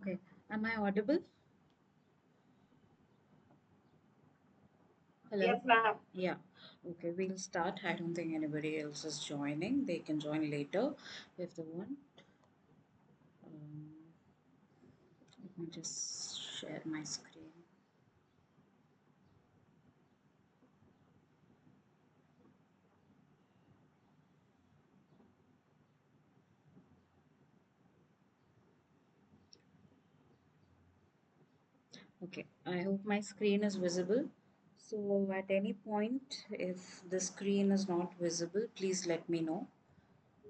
Okay, am I audible? Hello? Yes, ma'am. Yeah. Okay, we'll start. I don't think anybody else is joining. They can join later if they want. Um, Let me just share my screen. Okay, I hope my screen is visible. So at any point, if the screen is not visible, please let me know.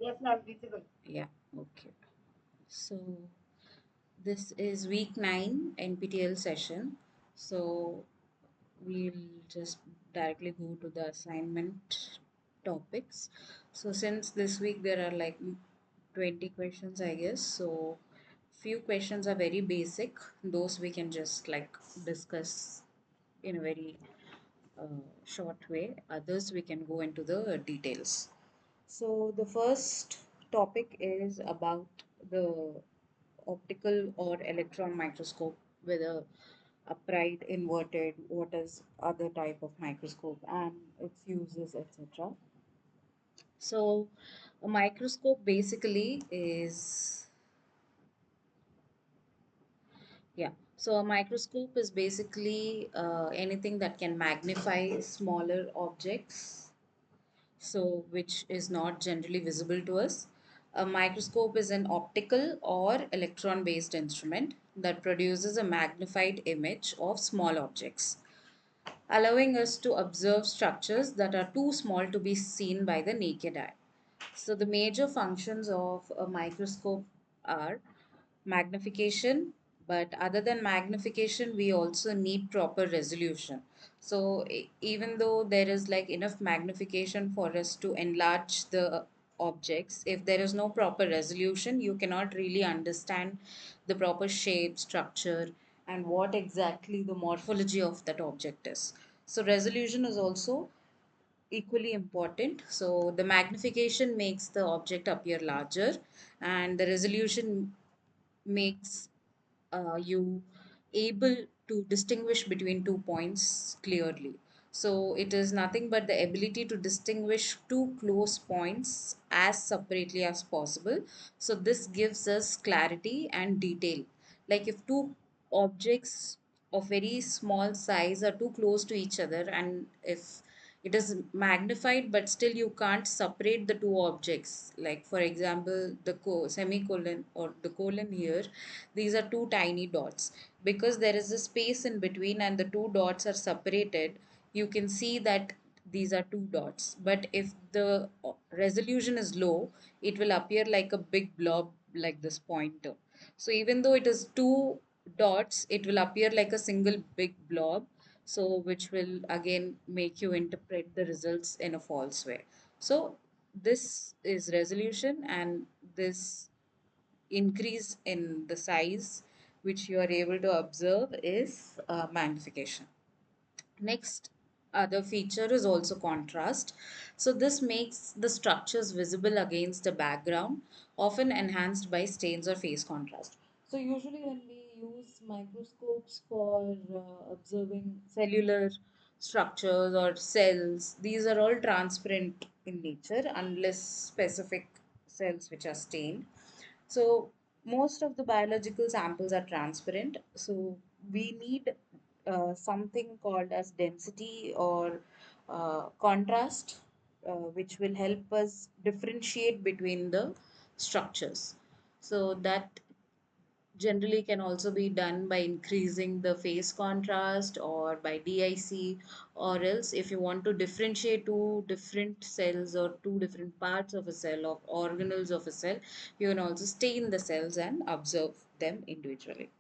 Yes, ma'am. Visible. Yeah, okay. So this is week 9 NPTL session. So we'll just directly go to the assignment topics. So since this week there are like 20 questions, I guess. So few questions are very basic. Those we can just like discuss in a very short way. Others we can go into the details. So the first topic is about the optical or electron microscope, whether upright, inverted, what is other type of microscope and its uses, etc. So a microscope basically is, yeah. So a microscope is basically anything that can magnify smaller objects, so which is not generally visible to us. A microscope is an optical or electron based instrument that produces a magnified image of small objects, allowing us to observe structures that are too small to be seen by the naked eye. So, the major functions of a microscope are magnification, but other than magnification, we also need proper resolution. So, even though there is like enough magnification for us to enlarge the objects, if there is no proper resolution, you cannot really understand the proper shape, structure, and what exactly the morphology of that object is. So, resolution is also equally important. So the magnification makes the object appear larger, and the resolution makes you able to distinguish between two points clearly. So it is nothing but the ability to distinguish two close points as separately as possible. So this gives us clarity and detail. Like if two objects of very small size are too close to each other, and if it is magnified but still you can't separate the two objects, like for example the semicolon or the colon here, these are two tiny dots. Because there is a space in between and the two dots are separated, you can see that these are two dots. But if the resolution is low, it will appear like a big blob like this pointer. So even though it is two dots, it will appear like a single big blob. So which will again make you interpret the results in a false way. So this is resolution, and this increase in the size which you are able to observe is magnification. Next other feature is also contrast. So this makes the structures visible against the background, often enhanced by stains or phase contrast. So usually when we use microscopes for observing cellular structures or cells, these are all transparent in nature unless specific cells which are stained. So most of the biological samples are transparent. So we need something called as density or contrast, which will help us differentiate between the structures. So that generally can also be done by increasing the phase contrast or by DIC, or else if you want to differentiate two different cells or two different parts of a cell or organelles of a cell, you can also stain the cells and observe them individually.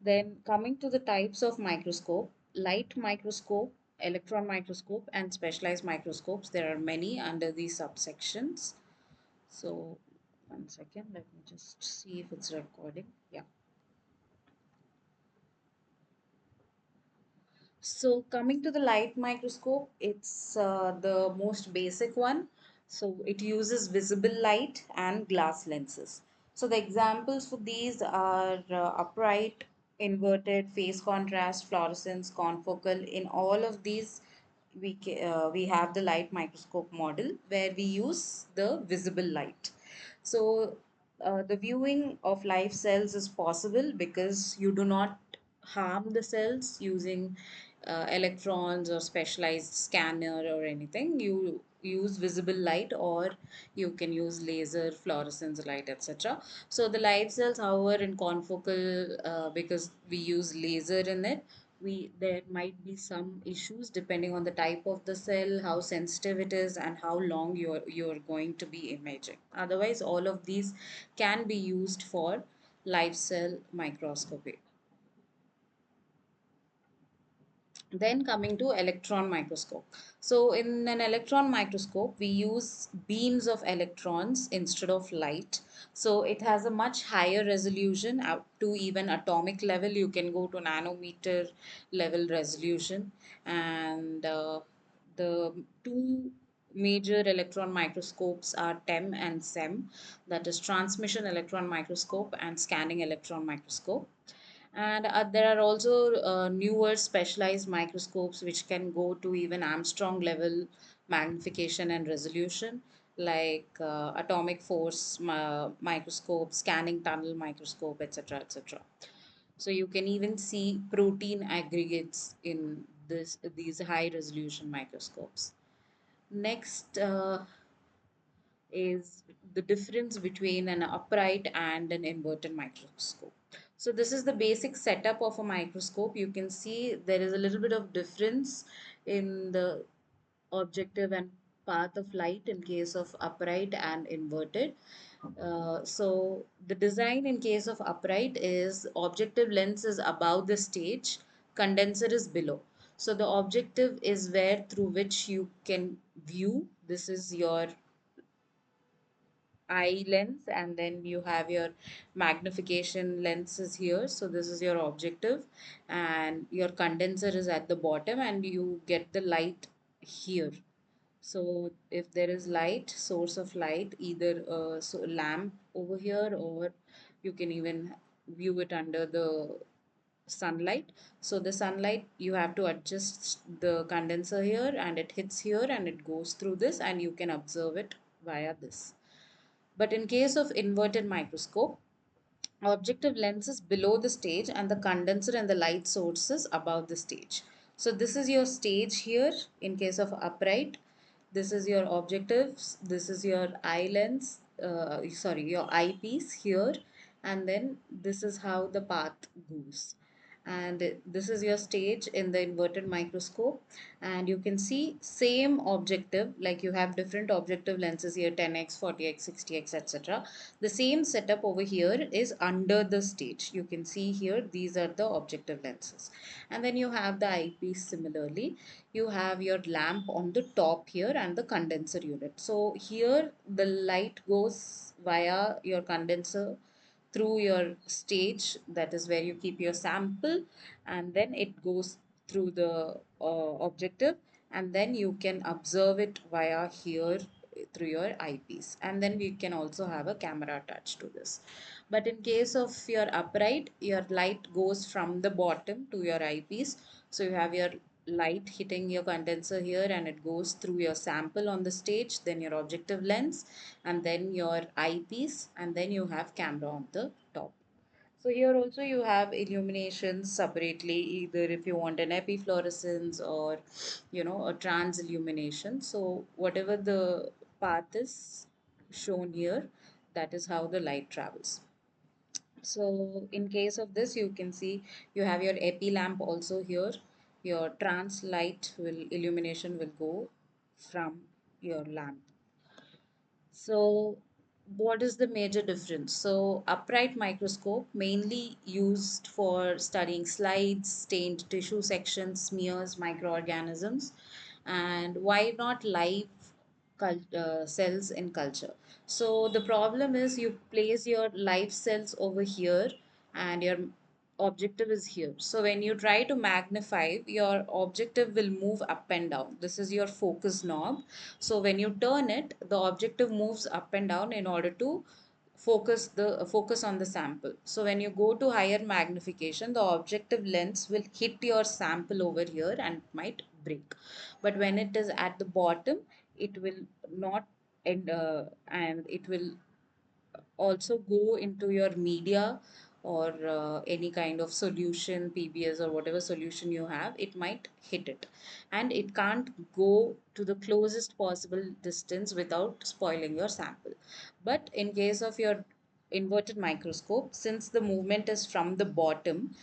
Then coming to the types of microscope: light microscope, electron microscope, and specialized microscopes. There are many under these subsections. So one second, let me just see if it's recording. Yeah. So coming to the light microscope, it's the most basic one. So it uses visible light and glass lenses. So the examples for these are upright, inverted, phase contrast, fluorescence, confocal. In all of these, we have the light microscope model where we use the visible light. So the viewing of live cells is possible because you do not harm the cells using electrons or specialized scanner or anything. You use visible light, or you can use laser, fluorescence light, etc. So the live cells, however, in confocal, because we use laser in it, we there might be some issues depending on the type of the cell, how sensitive it is, and how long you're going to be imaging. Otherwise, all of these can be used for live cell microscopy. Then coming to electron microscope. So in an electron microscope, we use beams of electrons instead of light. So it has a much higher resolution up to even atomic level. You can go to nanometer level resolution. And the two major electron microscopes are TEM and SEM, that is transmission electron microscope and scanning electron microscope. And there are also newer specialized microscopes which can go to even Armstrong level magnification and resolution, like atomic force microscope, scanning tunnel microscope, etc., etc. So you can even see protein aggregates in these high resolution microscopes. Next, is the difference between an upright and an inverted microscope. So this is the basic setup of a microscope. You can see there is a little bit of difference in the objective and path of light in case of upright and inverted. So the design in case of upright is objective lens is above the stage, condenser is below. So the objective is where through which you can view. This is your eye lens, and then you have your magnification lenses here. So this is your objective, and your condenser is at the bottom, and you get the light here. So if there is light, source of light, either a lamp over here, or you can even view it under the sunlight. So the sunlight, you have to adjust the condenser here, and it hits here and it goes through this, and you can observe it via this. But in case of inverted microscope, objective lens is below the stage and the condenser and the light source is above the stage. So this is your stage here in case of upright. This is your objectives. This is your eye lens, sorry, your eyepiece here. And then this is how the path goes. And this is your stage in the inverted microscope, and you can see same objective, like you have different objective lenses here, 10x, 40x, 60x, etc. The same setup over here is under the stage. You can see here these are the objective lenses, and then you have the eyepiece. Similarly, you have your lamp on the top here and the condenser unit. So here the light goes via your condenser through your stage, that is where you keep your sample, and then it goes through the objective, and then you can observe it via here through your eyepiece, and then we can also have a camera attached to this. But in case of your upright, your light goes from the bottom to your eyepiece. So you have your light hitting your condenser here, and it goes through your sample on the stage, then your objective lens, and then your eyepiece, and then you have camera on the top. So here also you have illuminations separately, either if you want an epifluorescence or a trans illumination. So whatever the path is shown here, that is how the light travels. So in case of this, you can see you have your epi lamp also here. Your trans light will illumination will go from your lamp. So, what is the major difference? So, upright microscope mainly used for studying slides, stained tissue sections, smears, microorganisms, and why not live cells in culture? So, the problem is you place your live cells over here, and your objective is here. So when you try to magnify, your objective will move up and down. This is your focus knob. So when you turn it, the objective moves up and down in order to focus on the sample. So when you go to higher magnification, the objective lens will hit your sample over here and might break. But when it is at the bottom, it will not and it will also go into your media or any kind of solution, PBS or whatever solution you have, it might hit it. And it can't go to the closest possible distance without spoiling your sample. But in case of your inverted microscope, since the movement is from the bottom,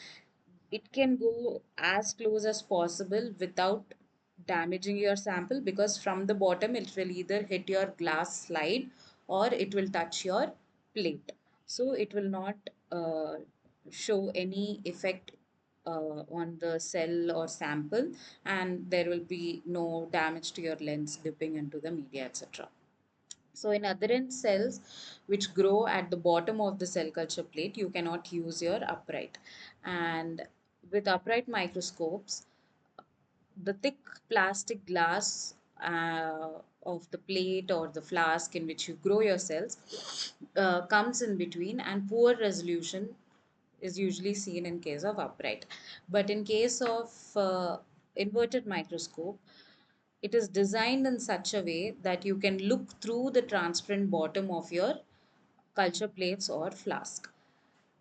it can go as close as possible without damaging your sample, because from the bottom it will either hit your glass slide or it will touch your plate. So it will not show any effect on the cell or sample, and there will be no damage to your lens dipping into the media, etc. So in adherent cells which grow at the bottom of the cell culture plate, you cannot use your upright. And with upright microscopes, the thick plastic glass of the plate or the flask in which you grow your cells comes in between, and poor resolution is usually seen in case of upright. But in case of inverted microscope, it is designed in such a way that you can look through the transparent bottom of your culture plates or flask.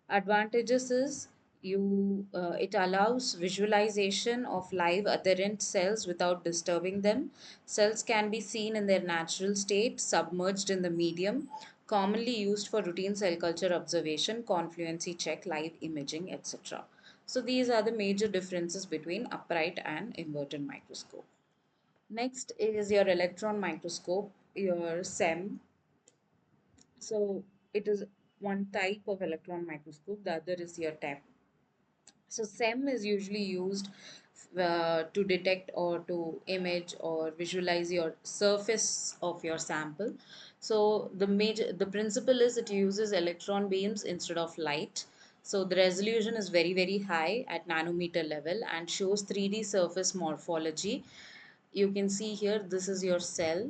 Advantages is it allows visualization of live adherent cells without disturbing them. Cells can be seen in their natural state, submerged in the medium, commonly used for routine cell culture observation, confluency check, live imaging, etc. So these are the major differences between upright and inverted microscope. Next is your electron microscope, your SEM. So it is one type of electron microscope, the other is your TEM. So SEM is usually used to detect or to image or visualize your surface of your sample. So the principle is it uses electron beams instead of light. So the resolution is very very high at nanometer level and shows 3D surface morphology. You can see here, this is your cell.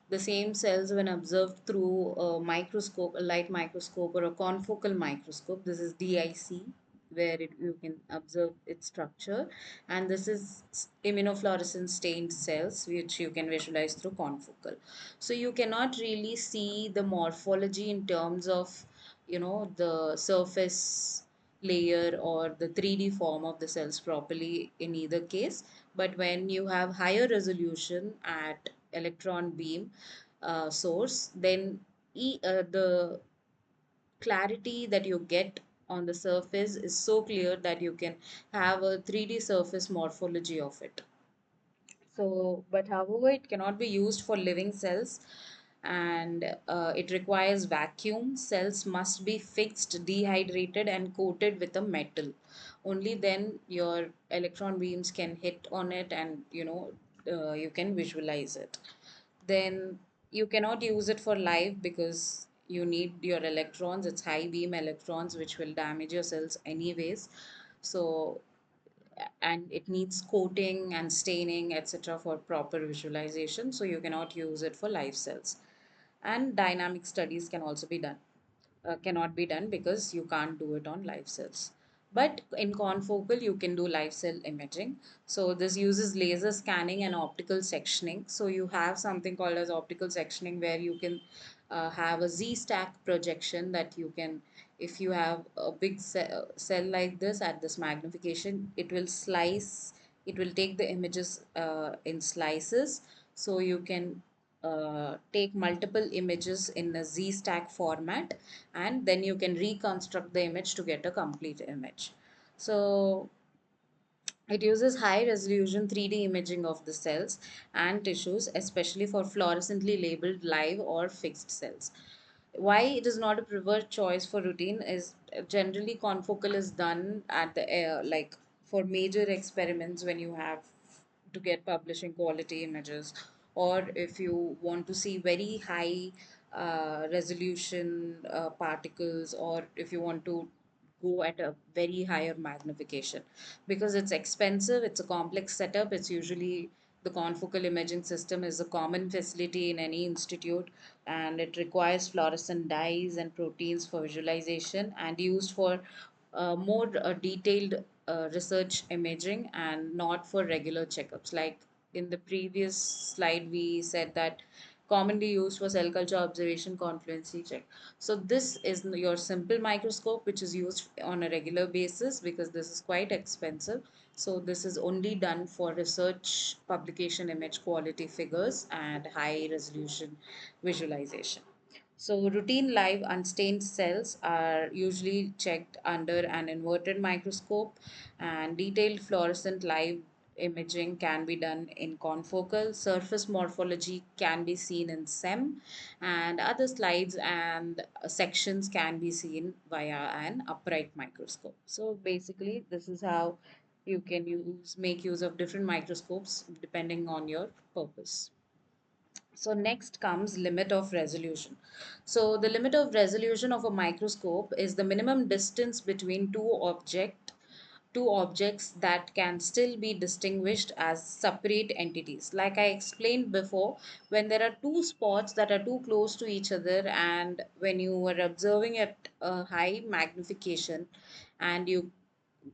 The same cells when observed through a microscope, a light microscope or a confocal microscope, this is DIC, where you can observe its structure, and this is immunofluorescent stained cells which you can visualize through confocal. So you cannot really see the morphology in terms of, the surface layer or the 3D form of the cells properly in either case. But when you have higher resolution at electron beam source, then the clarity that you get on the surface is so clear that you can have a 3D surface morphology of it. So, but however, it cannot be used for living cells, and it requires vacuum. Cells must be fixed, dehydrated, and coated with a metal. Only then your electron beams can hit on it, and you can visualize it. Then you cannot use it for live because you need your electrons. It's high beam electrons which will damage your cells anyways. So and it needs coating and staining, etc., for proper visualization, so you cannot use it for live cells. And dynamic studies can also be done, cannot be done because you can't do it on live cells. But in confocal, you can do live cell imaging. So this uses laser scanning and optical sectioning. So you have something called as optical sectioning, where you can have a Z-stack projection that you can, if you have a big cell like this at this magnification, it will take the images in slices. So you can take multiple images in a Z-stack format, and then you can reconstruct the image to get a complete image. So it uses high resolution 3D imaging of the cells and tissues, especially for fluorescently labeled live or fixed cells. Why it is not a preferred choice for routine is generally confocal is done at the like for major experiments when you have to get publishing quality images, or if you want to see very high resolution particles, or if you want to go at a very higher magnification, because it's expensive, it's a complex setup, it's usually The confocal imaging system is a common facility in any institute, and it requires fluorescent dyes and proteins for visualization and used for more detailed research imaging and not for regular checkups. Like in the previous slide, we said that commonly used for cell culture observation confluency check. So this is your simple microscope, which is used on a regular basis because this is quite expensive. So this is only done for research, publication, image quality figures, and high resolution visualization. So routine live unstained cells are usually checked under an inverted microscope, and detailed fluorescent live imaging can be done in confocal. Surface morphology can be seen in SEM, and other slides and sections can be seen via an upright microscope. So basically, this is how you can make use of different microscopes depending on your purpose. So next comes limit of resolution. So the limit of resolution of a microscope is the minimum distance between two objects that can still be distinguished as separate entities. Like I explained before, when there are two spots that are too close to each other, and when you are observing at a high magnification, and you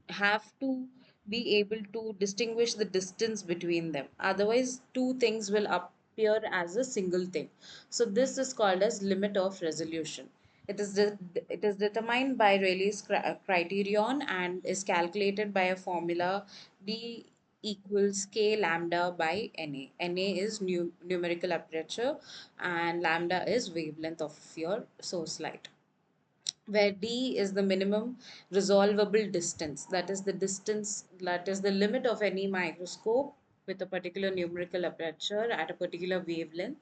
have to be able to distinguish the distance between them. Otherwise, two things will appear as a single thing. So this is called as limit of resolution. It is determined by Rayleigh's criterion and is calculated by a formula D equals k lambda by Na. Na is numerical aperture and lambda is wavelength of your source light, where d is the minimum resolvable distance. That is the distance, that is the limit of any microscope with a particular numerical aperture at a particular wavelength,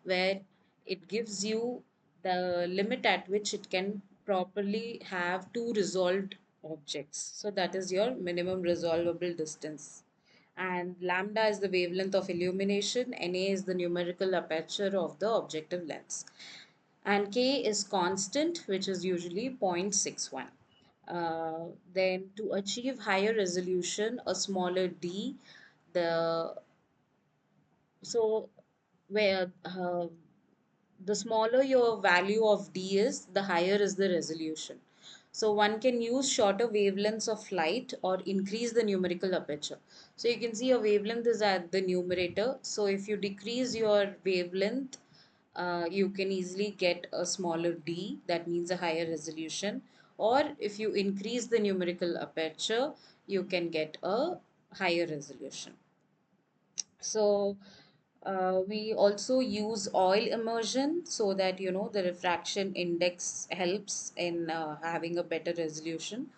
where it gives you the limit at which it can properly have two resolved objects. So that is your minimum resolvable distance. And lambda is the wavelength of illumination, Na is the numerical aperture of the objective lens, and k is constant, which is usually 0.61. Then to achieve higher resolution, a smaller d, the so where the smaller your value of d is, the higher is the resolution. So one can use shorter wavelengths of light or increase the numerical aperture. So you can see your wavelength is at the numerator. So if you decrease your wavelength, you can easily get a smaller d, that means a higher resolution. Or if you increase the numerical aperture, you can get a higher resolution. So we also use oil immersion so that the refraction index helps in having a better resolution.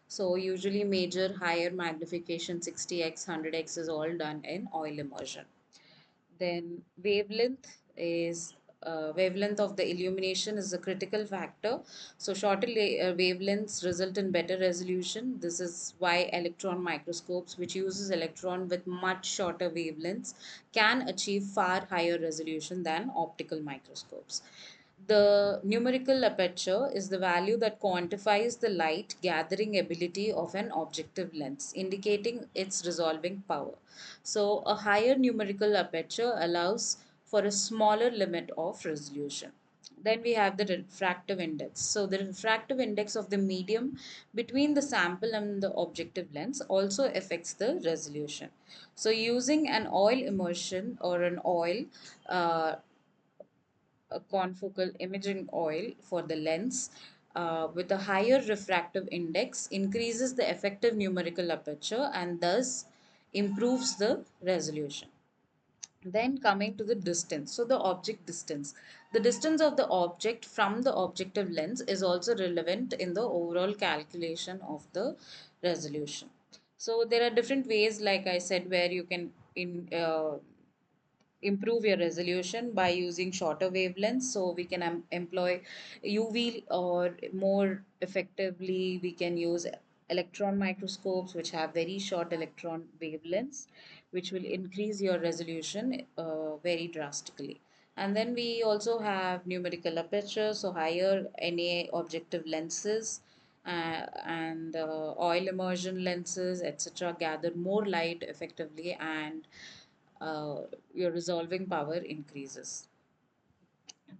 So usually major higher magnification 60x 100x is all done in oil immersion. Then wavelength of the illumination is a critical factor. So shorter wavelengths result in better resolution. This is why electron microscopes, which uses electron with much shorter wavelengths, can achieve far higher resolution than optical microscopes. The numerical aperture is the value that quantifies the light gathering ability of an objective lens, indicating its resolving power. So, a higher numerical aperture allows for a smaller limit of resolution. Then we have the refractive index. So, the refractive index of the medium between the sample and the objective lens also affects the resolution. So, using an oil immersion or an oil, uh, a confocal imaging oil for the lens with a higher refractive index increases the effective numerical aperture and thus improves the resolution. Then coming to the distance, so the object distance. The distance of the object from the objective lens is also relevant in the overall calculation of the resolution. So there are different ways, like I said, where you can improve your resolution by using shorter wavelengths. So we can employ UV, or more effectively we can use electron microscopes which have very short electron wavelengths, which will increase your resolution very drastically. And then we also have numerical aperture, so higher Na objective lenses and oil immersion lenses, etc., gather more light effectively and uh, your resolving power increases.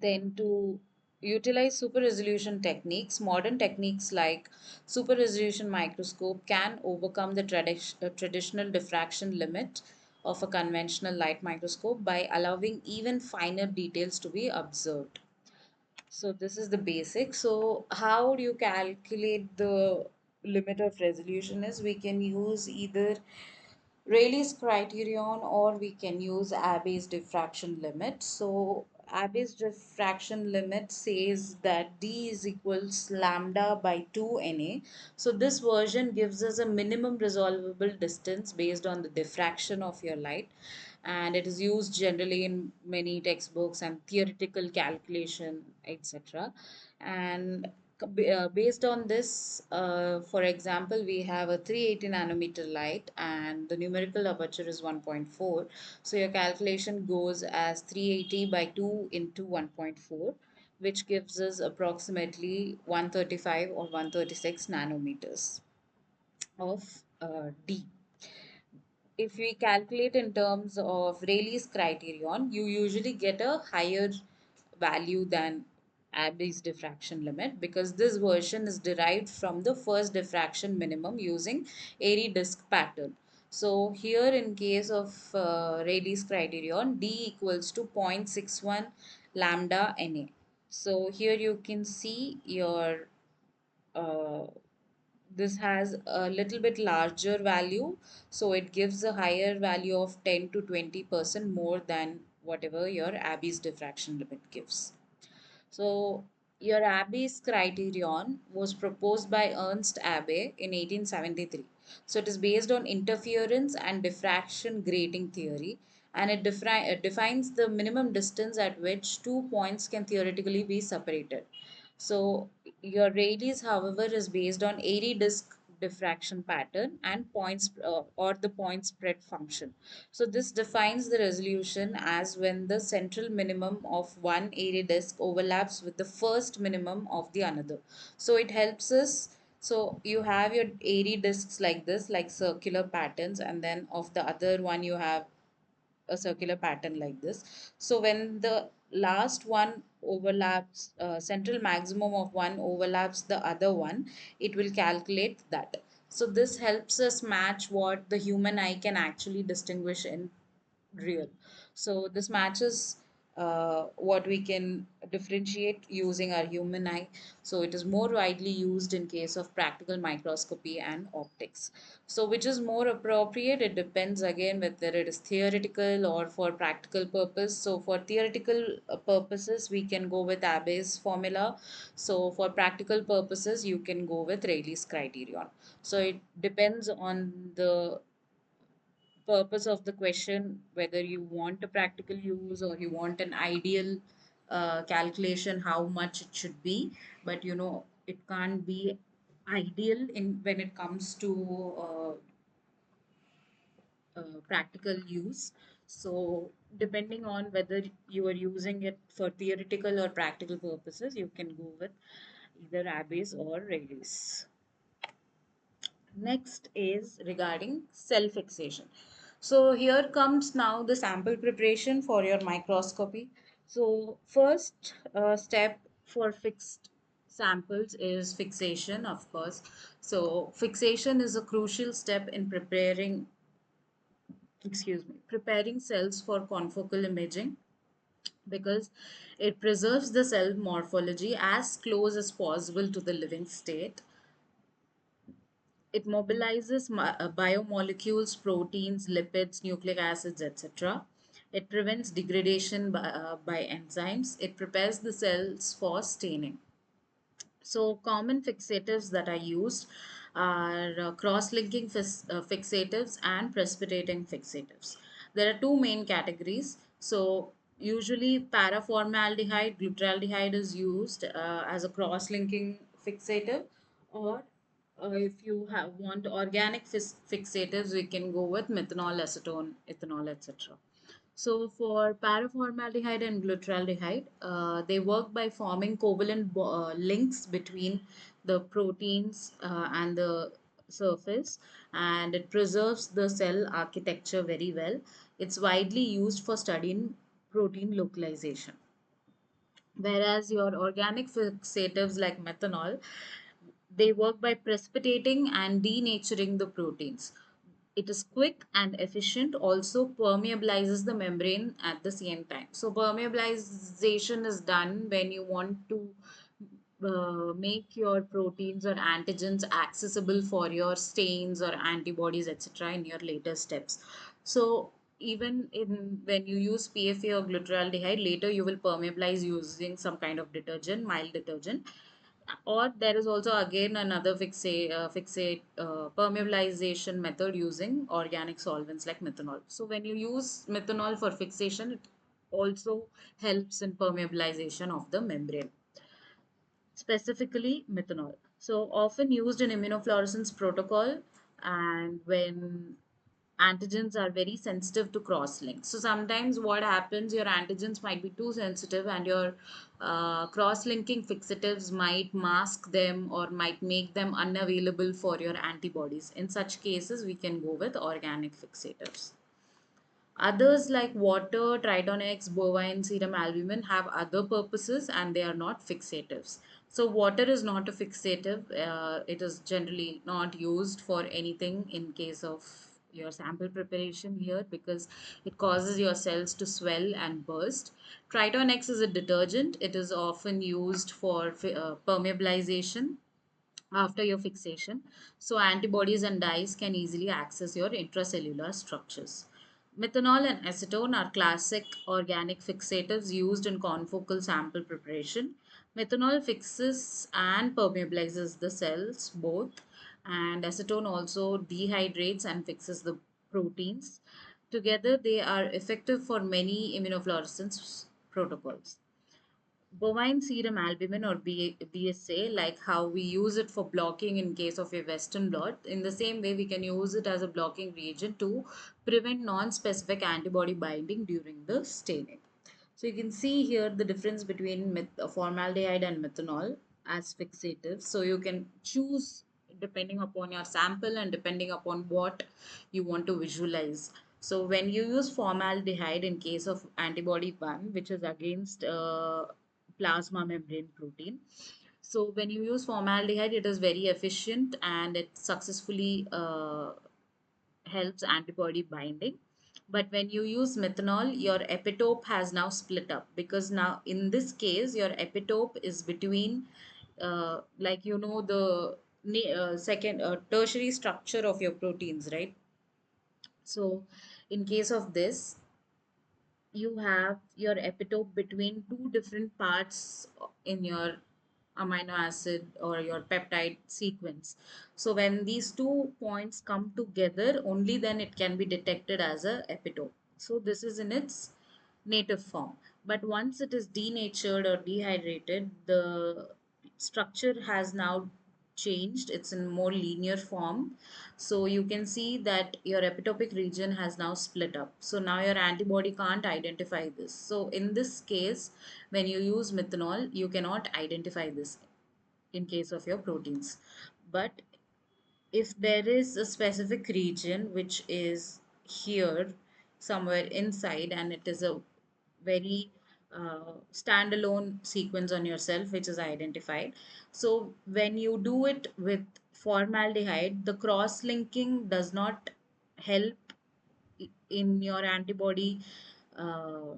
Then, to utilize super resolution techniques, modern techniques like super resolution microscope can overcome the traditional diffraction limit of a conventional light microscope by allowing even finer details to be observed. So this is the basic. So how do you calculate the limit of resolution is we can use either Rayleigh's criterion or we can use Abbe's diffraction limit. So Abbe's diffraction limit says that D is equals lambda by 2 Na. So this version gives us a minimum resolvable distance based on the diffraction of your light, and it is used generally in many textbooks and theoretical calculation, etc. And based on this, for example, we have a 380 nanometer light and the numerical aperture is 1.4. So your calculation goes as 380 by 2 into 1.4, which gives us approximately 135 or 136 nanometers of D. If we calculate in terms of Rayleigh's criterion, you usually get a higher value than Abbe's diffraction limit because this version is derived from the first diffraction minimum using Airy disk pattern. So here in case of Rayleigh's criterion, D equals to 0.61 lambda Na. So here you can see your uh, this has a little bit larger value, so it gives a higher value of 10 to 20% more than whatever your Abbe's diffraction limit gives. So your Abbe's criterion was proposed by Ernst Abbe in 1873. So it is based on interference and diffraction grating theory, and it defines the minimum distance at which two points can theoretically be separated. So your Rayleigh's, however, is based on Airy disk diffraction pattern and points or the point spread function. So this defines the resolution as when the central minimum of one Airy disk overlaps with the first minimum of the another. So it helps us. So you have your Airy disks like this, like circular patterns, and then of the other one you have a circular pattern like this. So when the last one overlaps, central maximum of one overlaps the other one, it will calculate that. So this helps us match what the human eye can actually distinguish in real. So this matches what we can differentiate using our human eye. So it is more widely used in case of practical microscopy and optics. So which is more appropriate? It depends again whether it is theoretical or for practical purpose. So for theoretical purposes, we can go with Abbe's formula. So for practical purposes, you can go with Rayleigh's criterion. So it depends on the purpose of the question whether you want a practical use or you want an ideal calculation how much it should be, but it can't be ideal in when it comes to practical use. So depending on whether you are using it for theoretical or practical purposes, you can go with either Abbe's or Rayleigh's. Next is regarding cell fixation. So here comes now the sample preparation for your microscopy. So first step for fixed samples is fixation, of course. So fixation is a crucial step in preparing cells for confocal imaging because it preserves the cell morphology as close as possible to the living state. It mobilizes biomolecules, proteins, lipids, nucleic acids, etc. It prevents degradation by enzymes. It prepares the cells for staining. So common fixatives that are used are cross-linking fixatives and precipitating fixatives. There are two main categories. So usually paraformaldehyde, glutaraldehyde is used as a cross-linking fixative, or if you want organic fixatives, we can go with methanol, acetone, ethanol, etc. So for paraformaldehyde and glutaraldehyde, they work by forming covalent links between the proteins and the surface, and it preserves the cell architecture very well. It's widely used for studying protein localization. Whereas your organic fixatives like methanol, they work by precipitating and denaturing the proteins. It is quick and efficient, also permeabilizes the membrane at the same time. So permeabilization is done when you want to make your proteins or antigens accessible for your stains or antibodies, etc., in your later steps. So even in when you use PFA or glutaraldehyde, later you will permeabilize using some kind of detergent, mild detergent. Or there is also again another fixate permeabilization method using organic solvents like methanol. So when you use methanol for fixation, it also helps in permeabilization of the membrane, specifically methanol. So often used in immunofluorescence protocol, and when antigens are very sensitive to cross-links. So sometimes what happens, your antigens might be too sensitive and your cross-linking fixatives might mask them or might make them unavailable for your antibodies. In such cases, we can go with organic fixatives. Others like water, Tritonex, bovine serum albumin have other purposes and they are not fixatives. So water is not a fixative. It is generally not used for anything in case of your sample preparation here because it causes your cells to swell and burst. Tritonex is a detergent. It is often used for permeabilization after your fixation. So antibodies and dyes can easily access your intracellular structures. Methanol and acetone are classic organic fixatives used in confocal sample preparation. Methanol fixes and permeabilizes the cells both, and acetone also dehydrates and fixes the proteins. Together, they are effective for many immunofluorescence protocols. Bovine serum albumin or BSA, like how we use it for blocking in case of a Western blot, in the same way we can use it as a blocking reagent to prevent non-specific antibody binding during the staining. So you can see here the difference between formaldehyde and methanol as fixatives. So you can choose depending upon your sample and depending upon what you want to visualize. So when you use formaldehyde in case of antibody 1, which is against plasma membrane protein. So when you use formaldehyde, it is very efficient and it successfully helps antibody binding. But when you use methanol, your epitope has now split up because now in this case, your epitope is between, like the second tertiary structure of your proteins, right? So in case of this, you have your epitope between two different parts in your amino acid or your peptide sequence. So when these two points come together, only then it can be detected as a epitope. So this is in its native form. But once it is denatured or dehydrated, the structure has now changed. It's in more linear form. So you can see that your epitopic region has now split up. So now your antibody can't identify this. So in this case, when you use methanol, you cannot identify this in case of your proteins. But if there is a specific region which is here somewhere inside and it is a very standalone sequence on yourself which is identified, so when you do it with formaldehyde, the cross linking does not help in your antibody uh,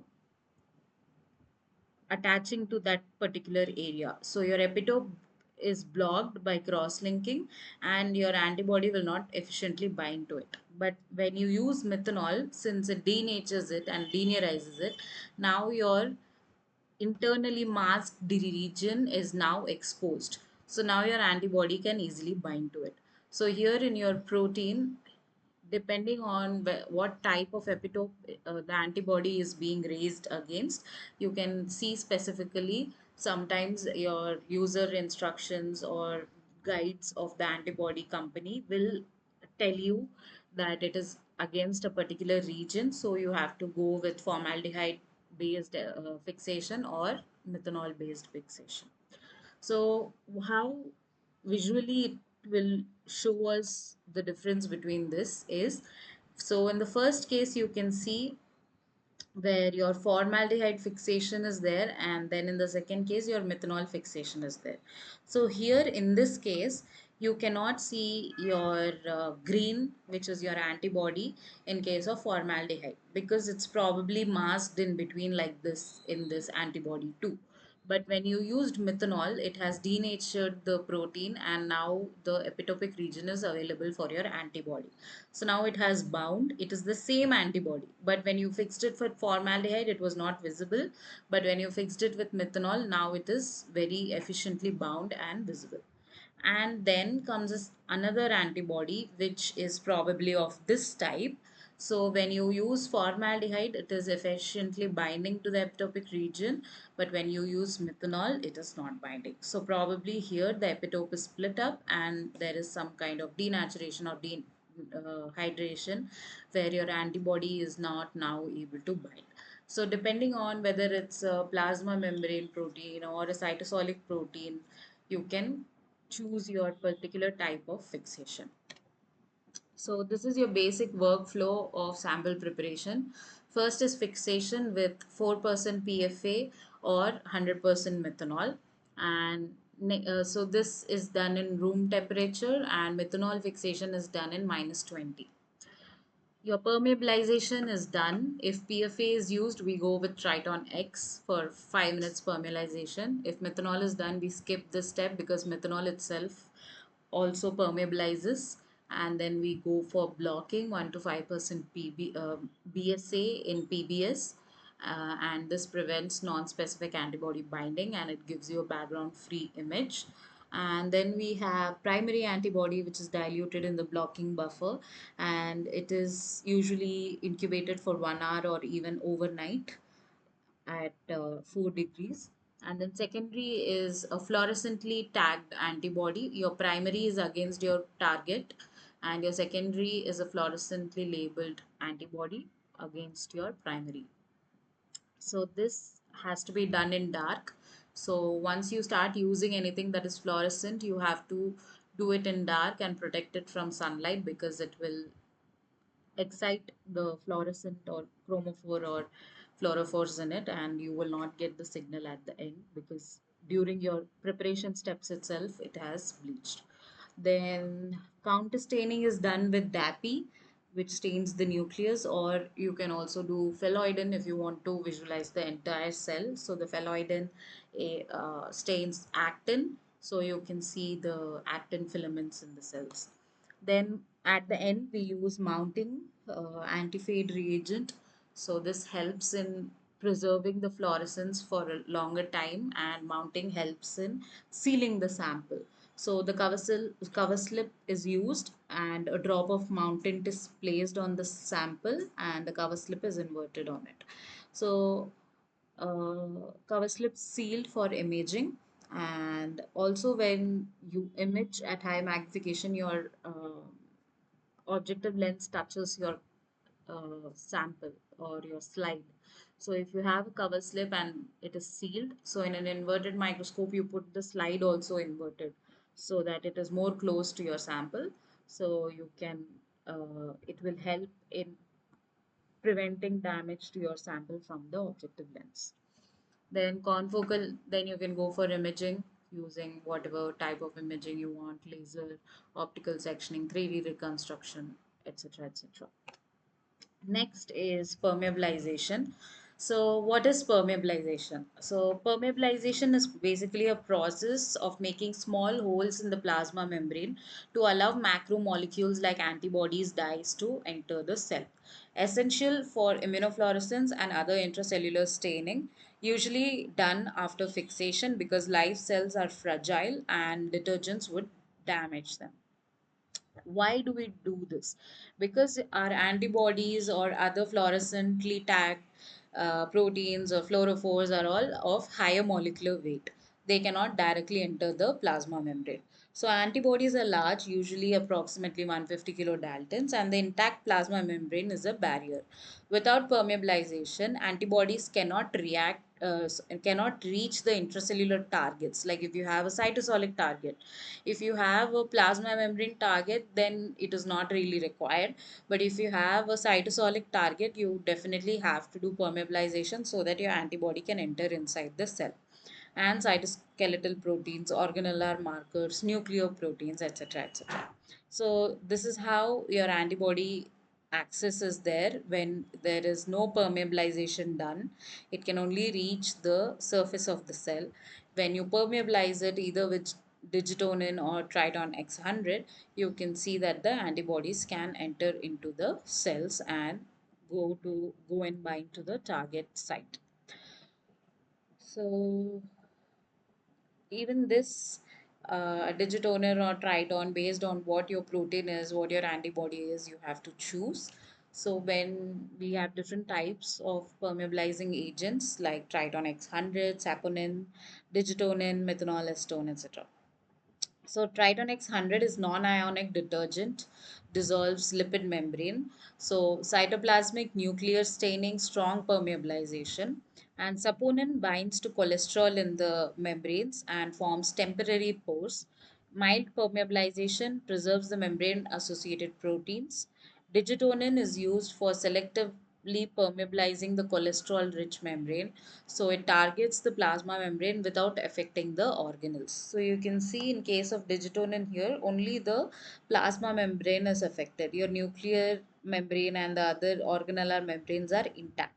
attaching to that particular area. So your epitope is blocked by cross linking and your antibody will not efficiently bind to it. But when you use methanol, since it denatures it and linearizes it, now your internally masked region is now exposed. So now your antibody can easily bind to it. So here in your protein, depending on what type of epitope the antibody is being raised against, you can see specifically sometimes your user instructions or guides of the antibody company will tell you that it is against a particular region, so you have to go with formaldehyde based fixation or methanol based fixation. So how visually it will show us the difference between this is, so in the first case you can see where your formaldehyde fixation is there, and then in the second case your methanol fixation is there. So here in this case you cannot see your green, which is your antibody in case of formaldehyde, because it's probably masked in between like this in this antibody too. But when you used methanol, it has denatured the protein, and now the epitopic region is available for your antibody. So now it has bound. It is the same antibody. But when you fixed it with formaldehyde, it was not visible. But when you fixed it with methanol, now it is very efficiently bound and visible. And then comes another antibody which is probably of this type. So when you use formaldehyde, it is efficiently binding to the epitopic region, but when you use methanol, it is not binding. So probably here the epitope is split up and there is some kind of denaturation or hydration where your antibody is not now able to bind. So depending on whether it's a plasma membrane protein or a cytosolic protein, you can choose your particular type of fixation. So this is your basic workflow of sample preparation. First is fixation with 4% PFA or 100% methanol. And so this is done in room temperature, and methanol fixation is done in -20. Your permeabilization is done. If PFA is used, we go with Triton X for 5 minutes permeabilization. If methanol is done, we skip this step because methanol itself also permeabilizes. And then we go for blocking 1 to 5% BSA in PBS. And this prevents non-specific antibody binding, and it gives you a background free image. And then we have primary antibody, which is diluted in the blocking buffer, and it is usually incubated for 1 hour or even overnight at 4 degrees. And then secondary is a fluorescently tagged antibody. Your primary is against your target, and your secondary is a fluorescently labeled antibody against your primary. So this has to be done in dark. So once you start using anything that is fluorescent, you have to do it in dark and protect it from sunlight, because it will excite the fluorescent or chromophore or fluorophores in it, and you will not get the signal at the end, because during your preparation steps itself it has bleached. Then counter staining is done with DAPI, which stains the nucleus, or you can also do phalloidin if you want to visualize the entire cell. So the phalloidin stains actin, so you can see the actin filaments in the cells. Then at the end we use mounting anti-fade reagent. So this helps in preserving the fluorescence for a longer time, and mounting helps in sealing the sample. So the cover slip is used, and a drop of mountant is placed on the sample, and the cover slip is inverted on it. So cover slip sealed for imaging. And also when you image at high magnification, your objective lens touches your sample or your slide. So if you have a cover slip and it is sealed, so in an inverted microscope you put the slide also inverted, so that it is more close to your sample. So you can it will help in preventing damage to your sample from the objective lens. Then confocal, then you can go for imaging using whatever type of imaging you want: laser, optical sectioning, 3D reconstruction, etc. etc. Next is permeabilization. So what is permeabilization? So permeabilization is basically a process of making small holes in the plasma membrane to allow macromolecules like antibodies, dyes to enter the cell. Essential for immunofluorescence and other intracellular staining, usually done after fixation because live cells are fragile and detergents would damage them. Why do we do this? Because our antibodies or other fluorescently tagged proteins or fluorophores are all of higher molecular weight. They cannot directly enter the plasma membrane. So antibodies are large, usually approximately 150 kilodaltons, and the intact plasma membrane is a barrier. Without permeabilization, antibodies cannot react cannot reach the intracellular targets. Like if you have a cytosolic target, if you have a plasma membrane target, then it is not really required. But if you have a cytosolic target, you definitely have to do permeabilization so that your antibody can enter inside the cell. And cytoskeletal proteins, organellar markers, nucleoproteins, etc. etc. So this is how your antibody access is there when there is no permeabilization done. It can only reach the surface of the cell. When you permeabilize it either with digitonin or Triton X100, you can see that the antibodies can enter into the cells and go and bind to the target site. So even this digitoner or triton, based on what your protein is, what your antibody is, you have to choose. So when we have different types of permeabilizing agents like triton X100, saponin, digitonin, methanol acetone, etc. So Triton X100 is non-ionic detergent, dissolves lipid membrane. So cytoplasmic nuclear staining, strong permeabilization. And saponin binds to cholesterol in the membranes and forms temporary pores. Mild permeabilization preserves the membrane associated proteins. Digitonin is used for selectively permeabilizing the cholesterol rich membrane. So it targets the plasma membrane without affecting the organelles. So you can see in case of digitonin here, only the plasma membrane is affected. Your nuclear membrane and the other organellar membranes are intact.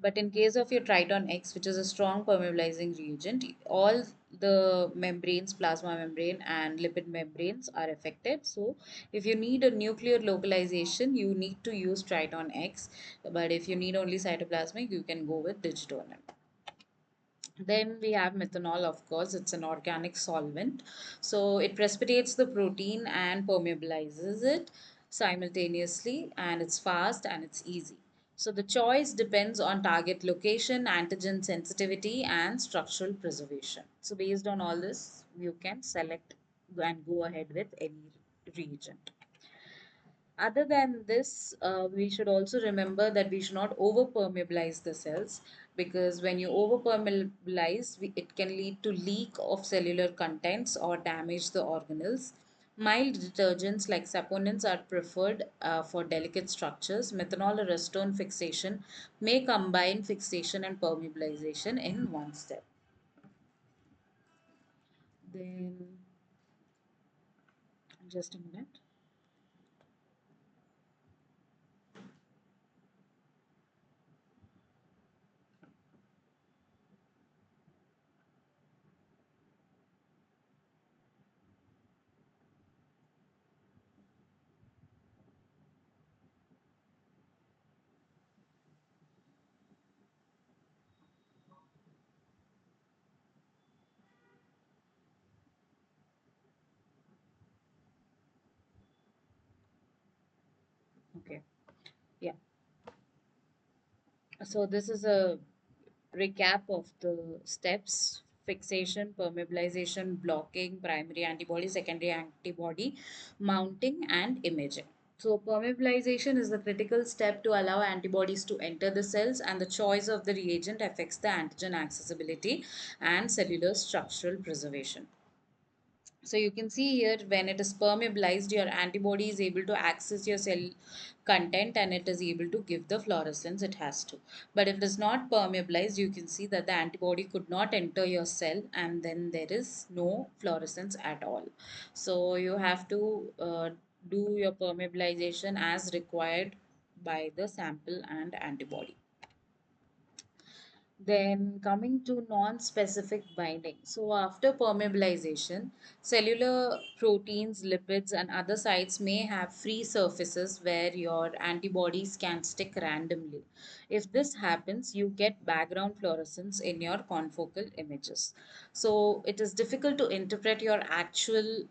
But in case of your Triton X, which is a strong permeabilizing reagent, all the membranes, plasma membrane and lipid membranes are affected. So if you need a nuclear localization, you need to use Triton X. But if you need only cytoplasmic, you can go with digitonin. Then we have methanol, of course, it's an organic solvent. So it precipitates the protein and permeabilizes it simultaneously, and it's fast and it's easy. So the choice depends on target location, antigen sensitivity, and structural preservation. So based on all this, you can select and go ahead with any reagent. Other than this, we should also remember that we should not over permeabilize the cells, because when you over permeabilize, it can lead to leak of cellular contents or damage the organelles. Mild detergents like saponins are preferred for delicate structures. Methanol or acetone fixation may combine fixation and permeabilization in one step. Then, just a minute. Okay. Yeah. So this is a recap of the steps: fixation, permeabilization, blocking, primary antibody, secondary antibody, mounting, and imaging. So, permeabilization is the critical step to allow antibodies to enter the cells, and the choice of the reagent affects the antigen accessibility and cellular structural preservation. So you can see here, when it is permeabilized, your antibody is able to access your cell content and it is able to give the fluorescence it has to. But if it is not permeabilized, you can see that the antibody could not enter your cell and then there is no fluorescence at all. So you have to do your permeabilization as required by the sample and antibody. Then coming to non-specific binding. So after permeabilization, cellular proteins, lipids, and other sites may have free surfaces where your antibodies can stick randomly. If this happens, you get background fluorescence in your confocal images. So it is difficult to interpret your actual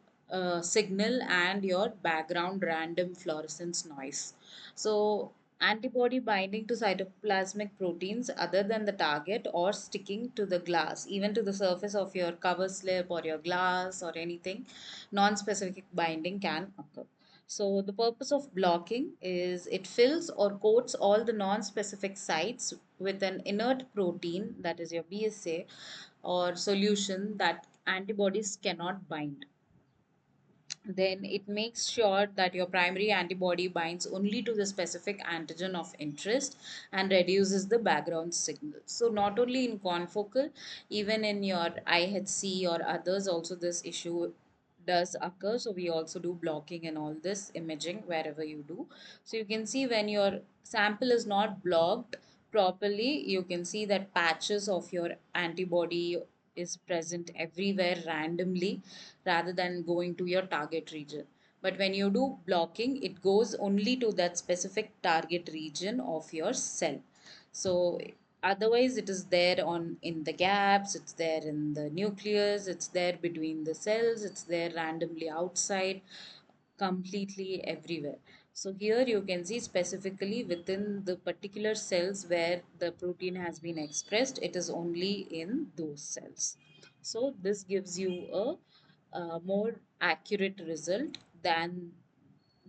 signal and your background random fluorescence noise. So antibody binding to cytoplasmic proteins other than the target or sticking to the glass, even to the surface of your cover slip or your glass or anything, non-specific binding can occur. So the purpose of blocking is it fills or coats all the non-specific sites with an inert protein, that is your BSA, or solution that antibodies cannot bind. Then it makes sure that your primary antibody binds only to the specific antigen of interest and reduces the background signal. So not only in confocal, even in your IHC or others also this issue does occur. So we also do blocking and all this imaging wherever you do. So you can see when your sample is not blocked properly, you can see that patches of your antibody is present everywhere randomly rather than going to your target region. But when you do blocking, it goes only to that specific target region of your cell. So otherwise it is there on in the gaps, it's there in the nucleus, it's there between the cells, it's there randomly outside, completely everywhere. So here you can see specifically within the particular cells where the protein has been expressed, it is only in those cells. So this gives you a more accurate result than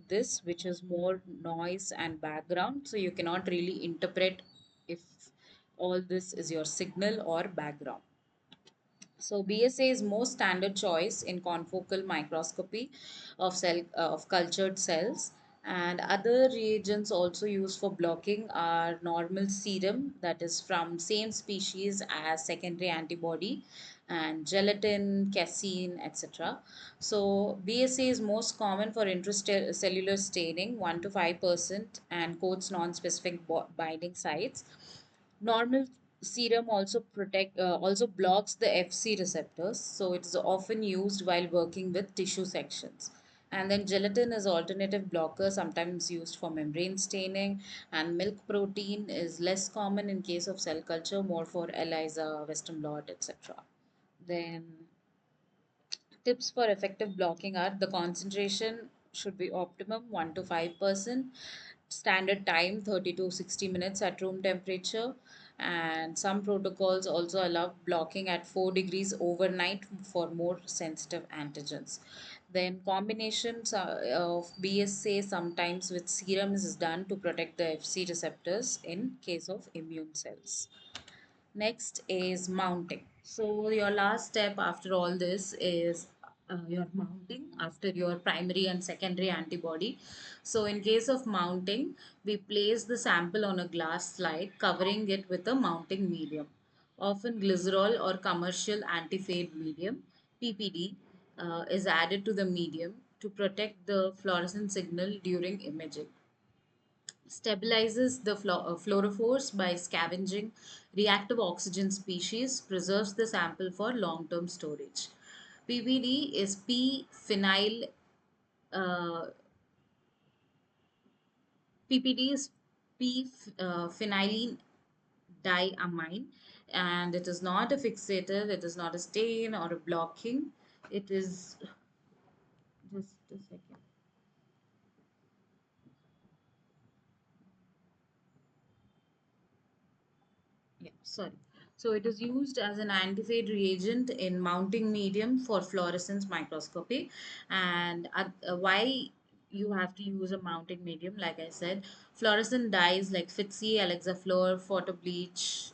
this, which is more noise and background. So you cannot really interpret if all this is your signal or background. So BSA is most standard choice in confocal microscopy of of cultured cells, and other reagents also used for blocking are normal serum, that is from same species as secondary antibody, and gelatin, casein, etc. So BSA is most common for intracellular staining 1 to 5% and coats non-specific binding sites. Normal serum also blocks the Fc receptors, so it is often used while working with tissue sections. And then gelatin is alternative blocker, sometimes used for membrane staining, and milk protein is less common in case of cell culture, more for ELISA, Western blot, etc. Then tips for effective blocking are the concentration should be optimum 1 to 5%, standard time 30 to 60 minutes at room temperature, and some protocols also allow blocking at 4 degrees overnight for more sensitive antigens. Then combinations of BSA sometimes with serums is done to protect the Fc receptors in case of immune cells. Next is mounting. So your last step after all this is your mounting after your primary and secondary antibody. So in case of mounting, we place the sample on a glass slide covering it with a mounting medium, often glycerol or commercial anti-fade medium, PPD, is added to the medium to protect the fluorescent signal during imaging. Stabilizes the fluorophores by scavenging reactive oxygen species, preserves the sample for long-term storage. PPD is uh, PPD is phenylene diamine, and it is not a fixative, it is not a stain or a blocking. It is just a second. Yeah, sorry. So it is used as an anti-fade reagent in mounting medium for fluorescence microscopy. And why you have to use a mounting medium, like I said, fluorescent dyes like FITCI, Alexa Fluor, photo bleach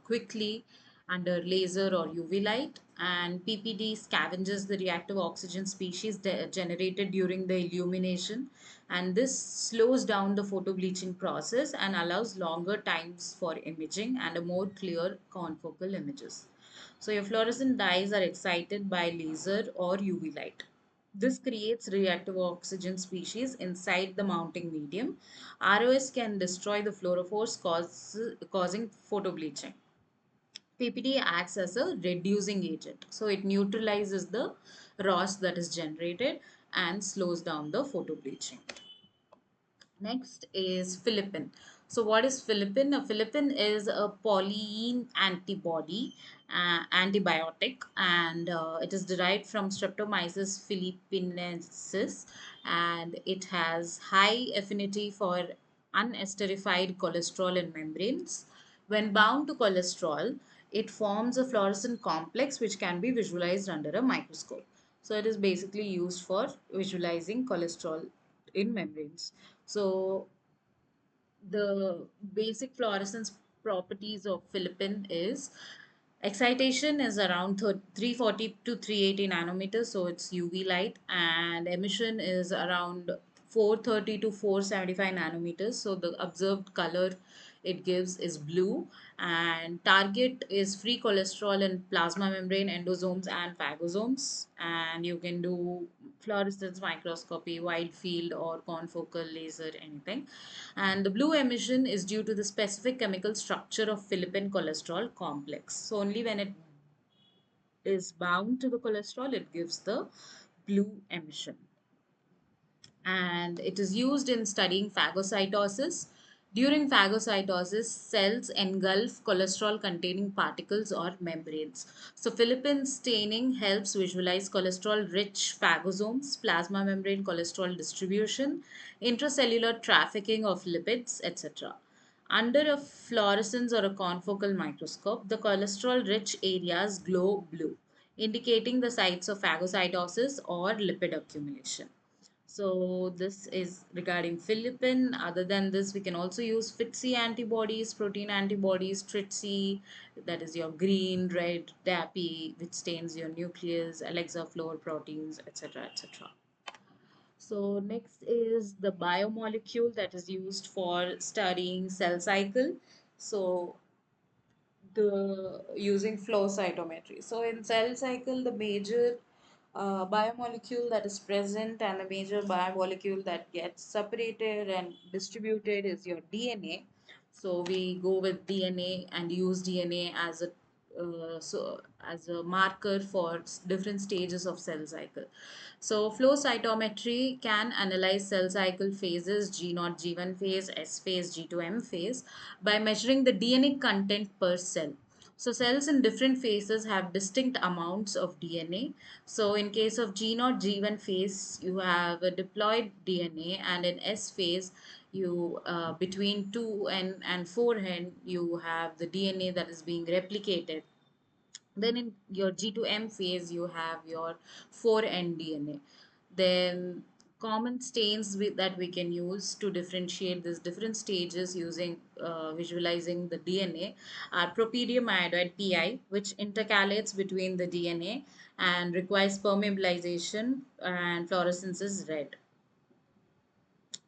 quickly under laser or UV light, and PPD scavenges the reactive oxygen species generated during the illumination, and this slows down the photo-bleaching process and allows longer times for imaging and a more clear confocal images. So your fluorescent dyes are excited by laser or UV light. This creates reactive oxygen species inside the mounting medium. ROS can destroy the fluorophores causing photobleaching. PPD acts as a reducing agent. So it neutralizes the ROS that is generated and slows down the photobleaching. Next is Philippin. So what is Philippin? A Philippin is a polyene antibiotic, and it is derived from Streptomyces philippinensis, and it has high affinity for unesterified cholesterol in membranes. When bound to cholesterol, it forms a fluorescent complex which can be visualized under a microscope. So it is basically used for visualizing cholesterol in membranes. So the basic fluorescence properties of Philippine is excitation is around 340 to 380 nanometers, so it's UV light, and emission is around 430 to 475 nanometers, so the observed color it gives is blue, and target is free cholesterol in plasma membrane, endosomes, and phagosomes, and you can do fluorescence microscopy, wide field, or confocal laser, anything. And the blue emission is due to the specific chemical structure of Philippine cholesterol complex. So only when it is bound to the cholesterol, it gives the blue emission, and it is used in studying phagocytosis. During phagocytosis, cells engulf cholesterol containing particles or membranes. So, Philippine staining helps visualize cholesterol rich phagosomes, plasma membrane cholesterol distribution, intracellular trafficking of lipids, etc. Under a fluorescence or a confocal microscope, the cholesterol rich areas glow blue, indicating the sites of phagocytosis or lipid accumulation. So this is regarding Philippine. Other than this, we can also use FITC antibodies, protein antibodies, TRITC, that is your green, red, DAPI, which stains your nucleus, Alexa fluor proteins, etc., etc. So next is the biomolecule that is used for studying cell cycle. So the using flow cytometry. So in cell cycle, the major biomolecule that is present and the major biomolecule that gets separated and distributed is your DNA. So we go with DNA and use DNA as a as a marker for different stages of cell cycle. So flow cytometry can analyze cell cycle phases G0, G1 phase, S phase, G2M phase by measuring the DNA content per cell. So cells in different phases have distinct amounts of DNA. So in case of G0, G1 phase, you have a diploid DNA, and in S phase, you between 2 and 4 end, you have the DNA that is being replicated. Then in your G2M phase, you have your 4N DNA. Then common stains that we can use to differentiate these different stages using visualizing the DNA are propyrium iodide PI, which intercalates between the DNA and requires permeabilization, and fluorescence is red.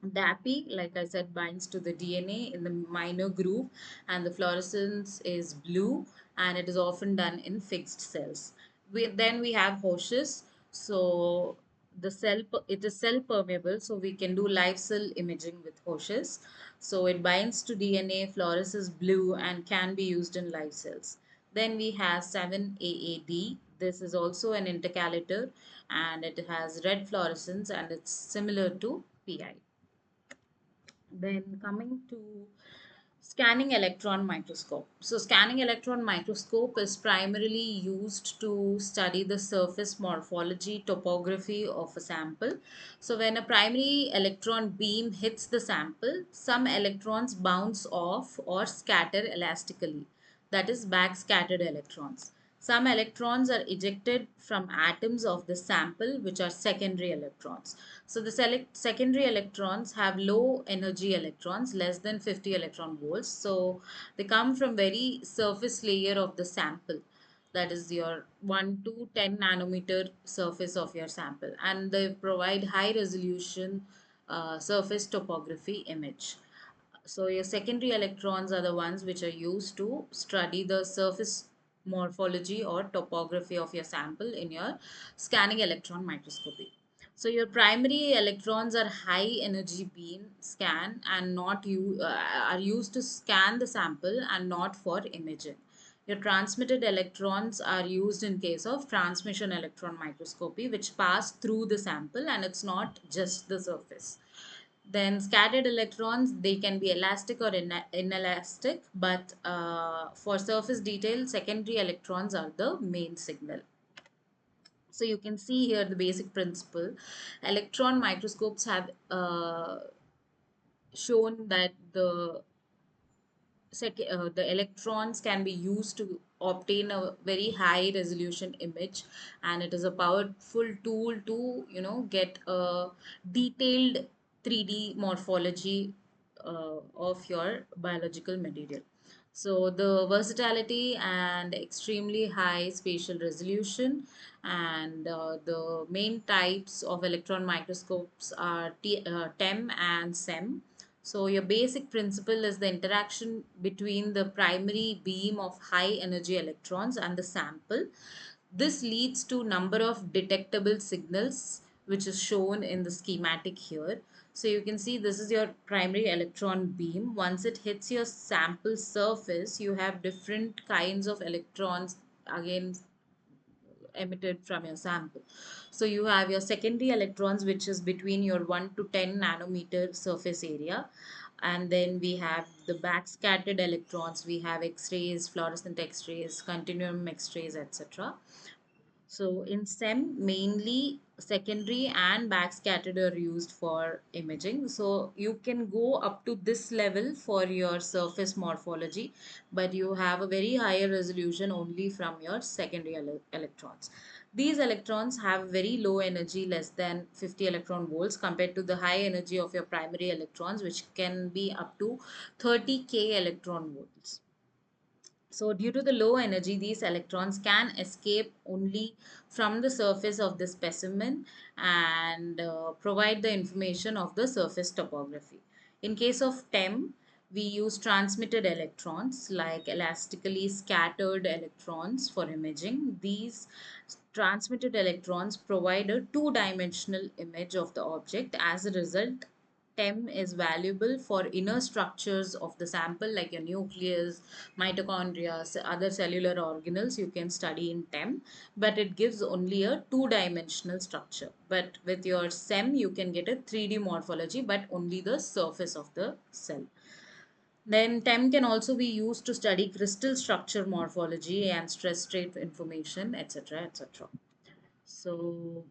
DAPI, like I said, binds to the DNA in the minor groove, and the fluorescence is blue, and it is often done in fixed cells. Then we have Hosch's. So it is cell permeable, so we can do live cell imaging with Hosch's. So it binds to DNA, fluoresces blue, and can be used in live cells. Then we have 7AAD. This is also an intercalator, and it has red fluorescence, and it's similar to PI. Then coming to scanning electron microscope. So scanning electron microscope is primarily used to study the surface morphology, topography of a sample. So when a primary electron beam hits the sample, some electrons bounce off or scatter elastically, that is backscattered electrons. Some electrons are ejected from atoms of the sample, which are secondary electrons. So the secondary electrons have low energy electrons, less than 50 electron volts. So they come from very surface layer of the sample. That is your 1 to 10 nanometer surface of your sample. And they provide high resolution surface topography image. So your secondary electrons are the ones which are used to study the surface morphology or topography of your sample in your scanning electron microscopy. So your primary electrons are high energy beam scan and not are used to scan the sample and not for imaging. Your transmitted electrons are used in case of transmission electron microscopy, which pass through the sample and it's not just the surface. Then scattered electrons, they can be elastic or inelastic, but for surface detail, secondary electrons are the main signal. So you can see here the basic principle. Electron microscopes have shown that the electrons can be used to obtain a very high resolution image, and it is a powerful tool to get a detailed 3D morphology of your biological material. So the versatility and extremely high spatial resolution, and the main types of electron microscopes are TEM and SEM. So your basic principle is the interaction between the primary beam of high energy electrons and the sample. This leads to number of detectable signals, which is shown in the schematic here. So you can see this is your primary electron beam. Once it hits your sample surface, you have different kinds of electrons again emitted from your sample. So you have your secondary electrons, which is between your 1 to 10 nanometer surface area. And then we have the backscattered electrons. We have X-rays, fluorescent X-rays, continuum X-rays, etc. So in SEM, mainly secondary and backscattered are used for imaging. So you can go up to this level for your surface morphology, but you have a very higher resolution only from your secondary electrons. These electrons have very low energy, less than 50 electron volts, compared to the high energy of your primary electrons, which can be up to 30K electron volts. So due to the low energy, these electrons can escape only from the surface of the specimen and provide the information of the surface topography. In case of TEM, we use transmitted electrons like elastically scattered electrons for imaging. These transmitted electrons provide a two-dimensional image of the object. As a result, TEM is valuable for inner structures of the sample like your nucleus, mitochondria, other cellular organelles you can study in TEM, but it gives only a two-dimensional structure. But with your SEM, you can get a 3D morphology, but only the surface of the cell. Then TEM can also be used to study crystal structure morphology and stress state information, etc. etc. So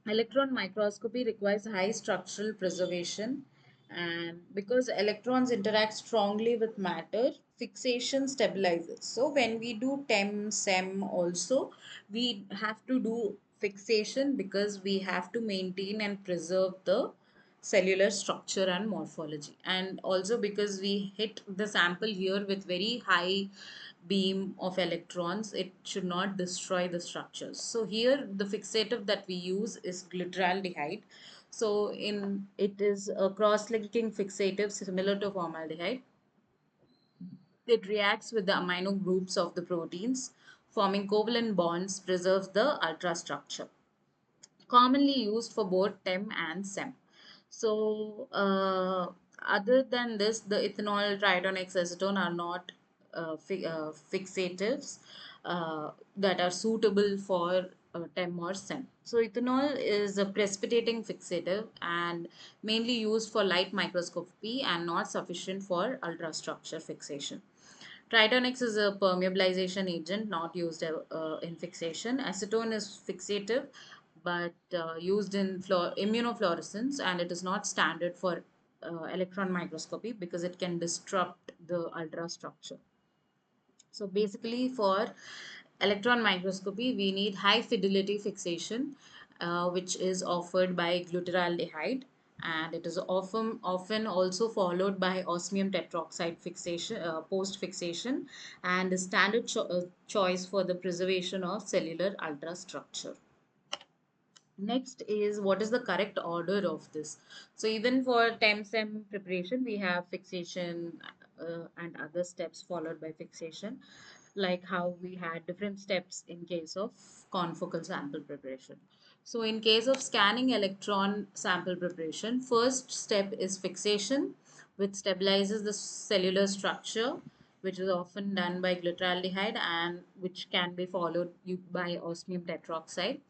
electron microscopy requires high structural preservation, and because electrons interact strongly with matter, fixation stabilizes. So when we do TEM, SEM also, we have to do fixation because we have to maintain and preserve the cellular structure and morphology. And also because we hit the sample here with very high beam of electrons, it should not destroy the structures. So here the fixative that we use is glyceraldehyde. So in it is a cross-linking fixative similar to formaldehyde. It reacts with the amino groups of the proteins, forming covalent bonds, preserves the ultrastructure. Commonly used for both TEM and SEM. So, other than this, the ethanol, tridone, acetone are not fixatives that are suitable for TEM or SEM. So, ethanol is a precipitating fixative and mainly used for light microscopy and not sufficient for ultrastructure fixation. Tritonix is a permeabilization agent not used in fixation. Acetone is fixative but used in immunofluorescence, and it is not standard for electron microscopy because it can disrupt the ultrastructure. So basically for electron microscopy, we need high fidelity fixation, which is offered by glutaraldehyde, and it is often also followed by osmium tetroxide fixation, post fixation, and the standard choice for the preservation of cellular ultrastructure. Next is what is the correct order of this. So even for TEM-SEM preparation, we have fixation and other steps followed by fixation, like how we had different steps in case of confocal sample preparation. So in case of scanning electron sample preparation, first step is fixation, which stabilizes the cellular structure, which is often done by glyceraldehyde and which can be followed by osmium tetroxide.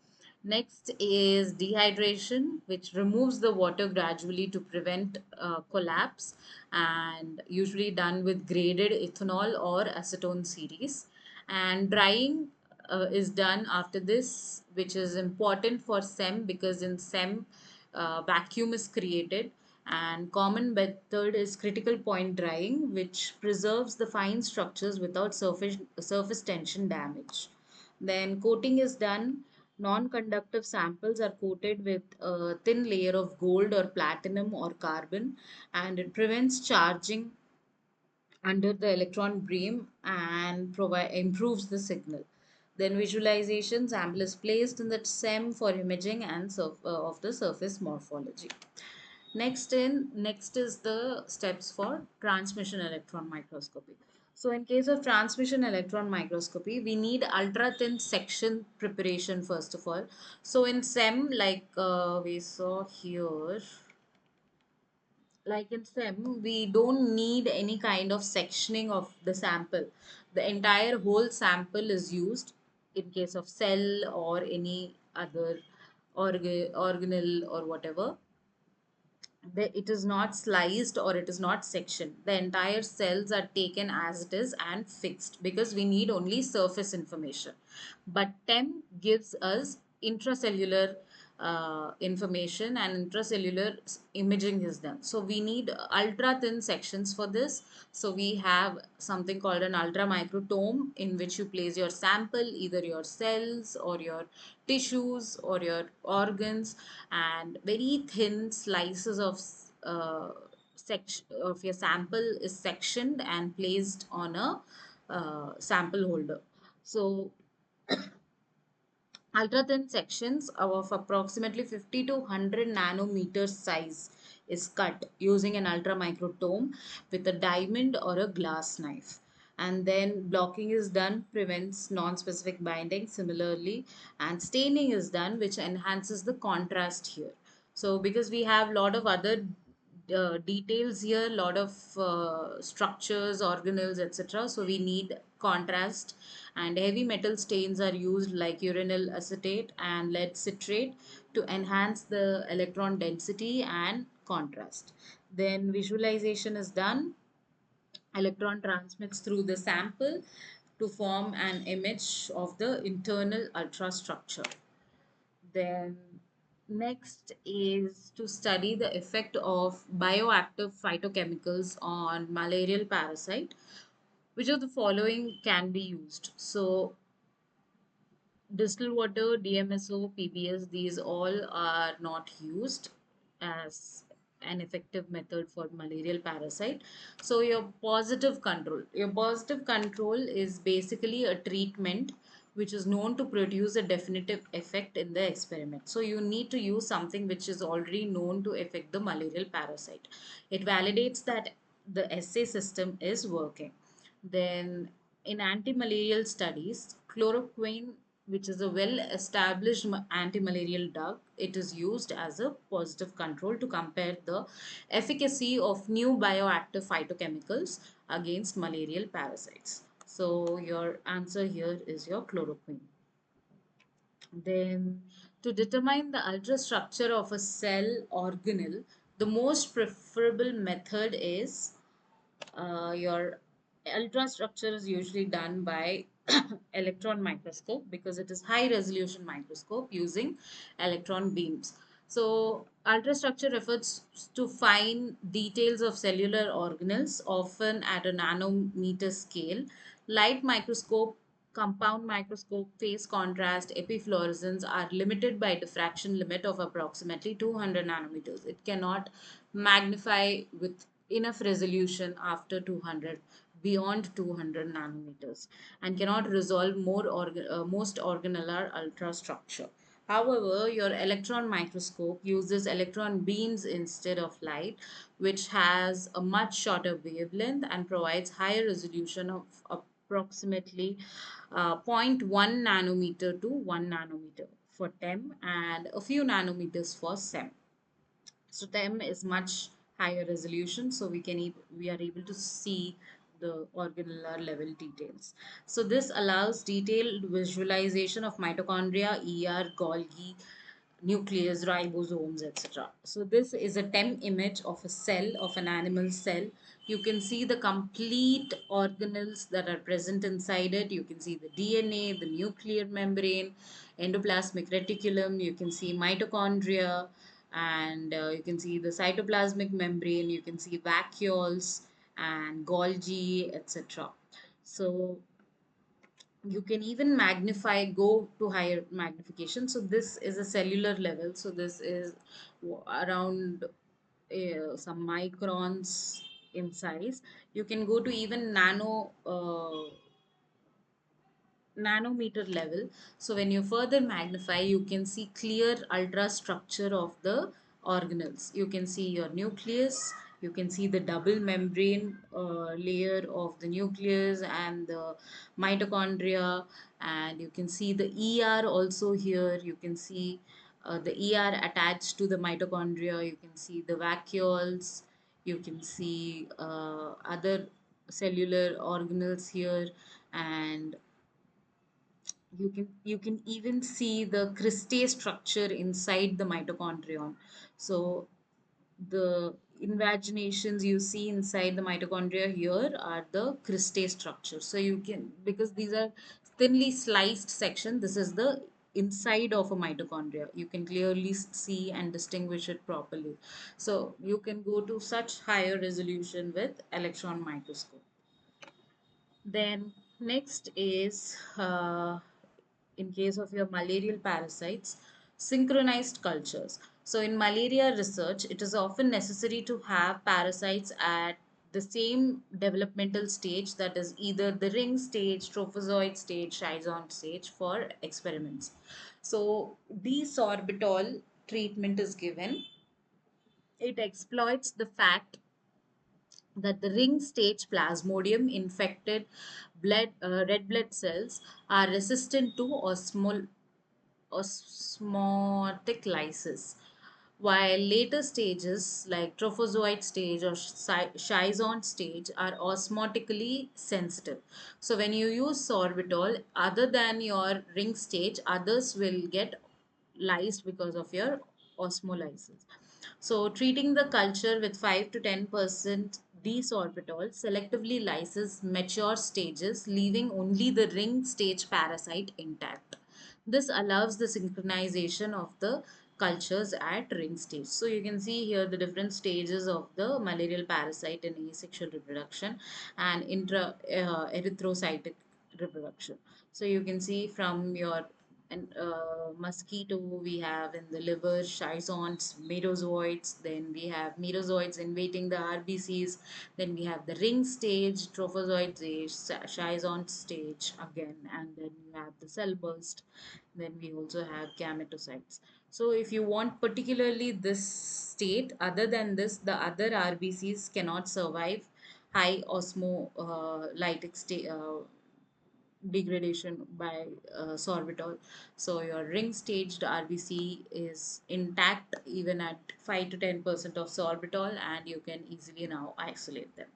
Next is dehydration, which removes the water gradually to prevent collapse, and usually done with graded ethanol or acetone series. And drying is done after this, which is important for SEM because in SEM, vacuum is created. And common method is critical point drying, which preserves the fine structures without surface tension damage. Then coating is done Non-conductive samples are coated with a thin layer of gold or platinum or carbon, and it prevents charging under the electron beam and improves the signal. Then visualization sample is placed in the SEM for imaging and of the surface morphology. Next is the steps for transmission electron microscopy. So in case of transmission electron microscopy, we need ultra thin section preparation first of all. So in SEM, like we saw here, like in SEM, we don't need any kind of sectioning of the sample. The entire whole sample is used in case of cell or any other organelle or whatever. It is not sliced or it is not sectioned. The entire cells are taken as it is and fixed because we need only surface information. But TEM gives us intracellular information, and intracellular imaging is done. So we need ultra thin sections for this. So we have something called an ultra microtome in which you place your sample, either your cells or your tissues or your organs, and very thin slices of section of your sample is sectioned and placed on a sample holder. So ultra thin sections of approximately 50 to 100 nanometers size is cut using an ultra microtome with a diamond or a glass knife. And then blocking is done, prevents non-specific binding similarly, and staining is done, which enhances the contrast here. So because we have a lot of other details here, a lot of structures, organelles, etc. So we need contrast, and heavy metal stains are used like uranyl acetate and lead citrate to enhance the electron density and contrast. Then visualization is done. Electron transmits through the sample to form an image of the internal ultrastructure. Then next is to study the effect of bioactive phytochemicals on malarial parasite. Which of the following can be used? So distilled water, DMSO, PBS, these all are not used as an effective method for malarial parasite. So your positive control is basically a treatment which is known to produce a definitive effect in the experiment. So you need to use something which is already known to affect the malarial parasite. It validates that the assay system is working. Then, in anti-malarial studies, chloroquine, which is a well-established anti-malarial drug, it is used as a positive control to compare the efficacy of new bioactive phytochemicals against malarial parasites. So your answer here is your chloroquine. Then, to determine the ultrastructure of a cell organelle, the most preferable method is your ultrastructure is usually done by electron microscope because it is high resolution microscope using electron beams. So ultrastructure refers to fine details of cellular organelles, often at a nanometer scale. Light microscope, compound microscope, phase contrast, epifluorescence are limited by diffraction limit of approximately 200 nanometers. It cannot magnify with enough resolution after 200, beyond 200 nanometers, and cannot resolve most organellar ultrastructure. However, your electron microscope uses electron beams instead of light, which has a much shorter wavelength and provides higher resolution of approximately zero point 0.1 nanometer to 1 nanometer for TEM and a few nanometers for SEM. So TEM is much higher resolution, so we are able to see the organellar level details. So this allows detailed visualization of mitochondria, ER, Golgi, nucleus, ribosomes, etc. So this is a TEM image of a cell, of an animal cell. You can see the complete organelles that are present inside it. You can see the DNA, the nuclear membrane, endoplasmic reticulum. You can see mitochondria, and you can see the cytoplasmic membrane. You can see vacuoles and Golgi, etc. So You can even magnify, go to higher magnification. So this is a cellular level. So this is around some microns in size. You can go to even nanometer level. So when you further magnify, you can see clear ultra structure of the organelles. You can see your nucleus, you can see the double membrane layer of the nucleus and the mitochondria, and you can see the ER also here. You can see the ER attached to the mitochondria. You can see the vacuoles. You can see other cellular organelles here, and you can even see the cristae structure inside the mitochondrion. So the invaginations you see inside the mitochondria here are the cristae structure. So you can, because these are thinly sliced section, this is the inside of a mitochondria. You can clearly see and distinguish it properly. So you can go to such higher resolution with electron microscope. Then next is in case of your malarial parasites, synchronized cultures. So in malaria research, it is often necessary to have parasites at the same developmental stage, that is either the ring stage, trophozoite stage, schizon stage for experiments. So desorbitol treatment is given. It exploits the fact that the ring stage plasmodium infected red blood cells are resistant to osmotic lysis, while later stages like trophozoite stage or schizon stage are osmotically sensitive. So when you use sorbitol, other than your ring stage, others will get lysed because of your osmolysis. So treating the culture with 5 to 10% desorbitol selectively lyses mature stages, leaving only the ring stage parasite intact. This allows the synchronization of the cultures at ring stage. So you can see here the different stages of the malarial parasite in asexual reproduction and intra erythrocytic reproduction. So you can see from your mosquito, we have in the liver schizons, merozoites, then we have merozoites invading the RBCs, then we have the ring stage, trophozoite stage, schizon stage again, and then you have the cell burst, then we also have gametocytes. So if you want particularly this state, other than this, the other RBCs cannot survive high osmolytic state degradation by sorbitol. So your ring staged RBC is intact even at 5 to 10% of sorbitol, and you can easily now isolate them.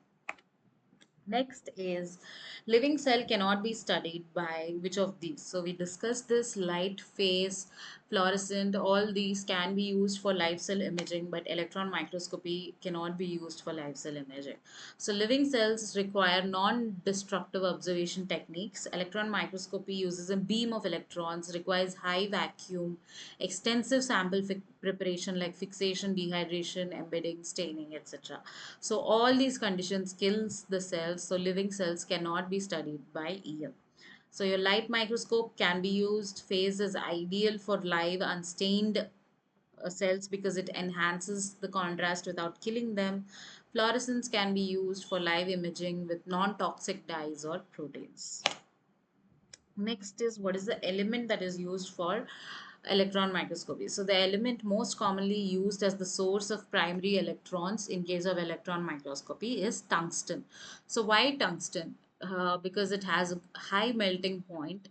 Next is living cell cannot be studied by which of these. So we discussed this: light, phase, fluorescent, all these can be used for live cell imaging, but electron microscopy cannot be used for live cell imaging. So living cells require non-destructive observation techniques. Electron microscopy uses a beam of electrons, requires high vacuum, extensive sample preparation like fixation, dehydration, embedding, staining, etc. So all these conditions kills the cells. So living cells cannot be studied by EM. So your light microscope can be used. Phase is ideal for live unstained cells because it enhances the contrast without killing them. Fluorescence can be used for live imaging with non-toxic dyes or proteins. Next is, what is the element that is used for electron microscopy? So the element most commonly used as the source of primary electrons in case of electron microscopy is tungsten. So why tungsten? Because it has a high melting point,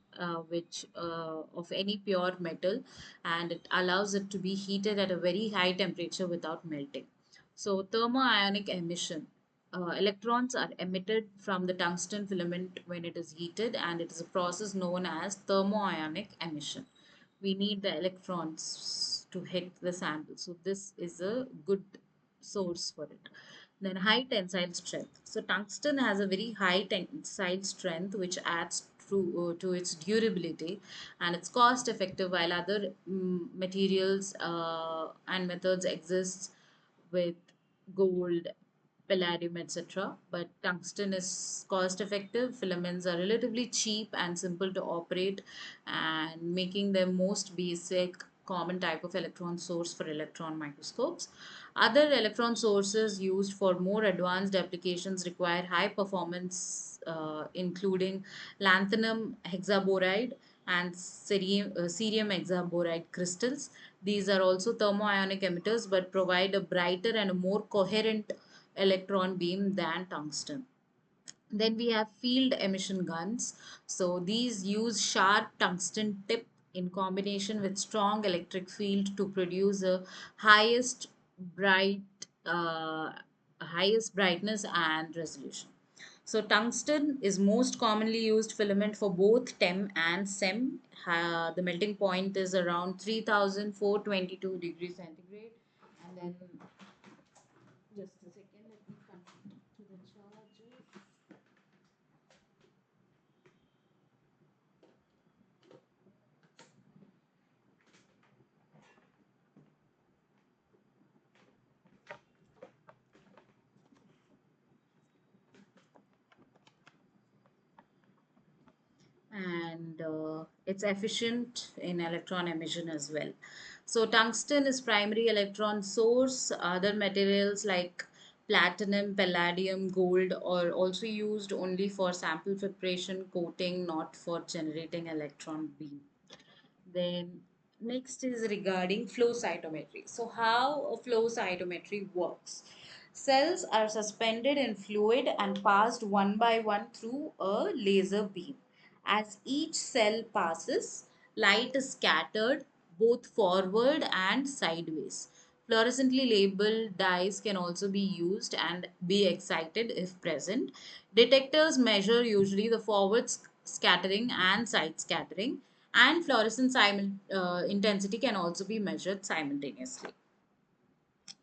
which of any pure metal, and it allows it to be heated at a very high temperature without melting. So thermoionic emission, electrons are emitted from the tungsten filament when it is heated, and it is a process known as thermoionic emission. We need the electrons to hit the sample. So this is a good source for it. Then high tensile strength. So tungsten has a very high tensile strength, which adds to its durability, and it's cost effective, while other materials and methods exist with gold, palladium, etc. But tungsten is cost effective. Filaments are relatively cheap and simple to operate, and making them most basic common type of electron source for electron microscopes. Other electron sources used for more advanced applications require high performance, including lanthanum hexaboride and cerium hexaboride crystals. These are also thermoionic emitters but provide a brighter and a more coherent electron beam than tungsten. Then we have field emission guns. So these use sharp tungsten tip in combination with strong electric field to produce a highest bright uh, highest brightness and resolution. So tungsten is most commonly used filament for both TEM and SEM. The melting point is around 3422 degrees centigrade. And then just a second, let me come to the charges. And it's efficient in electron emission as well. So tungsten is primary electron source. Other materials like platinum, palladium, gold are also used only for sample preparation, coating, not for generating electron beam. Then next is regarding flow cytometry. So how a flow cytometry works. Cells are suspended in fluid and passed one by one through a laser beam. As each cell passes, light is scattered both forward and sideways. Fluorescently labeled dyes can also be used and be excited if present. Detectors measure usually the forward scattering and side scattering, and fluorescence intensity can also be measured simultaneously.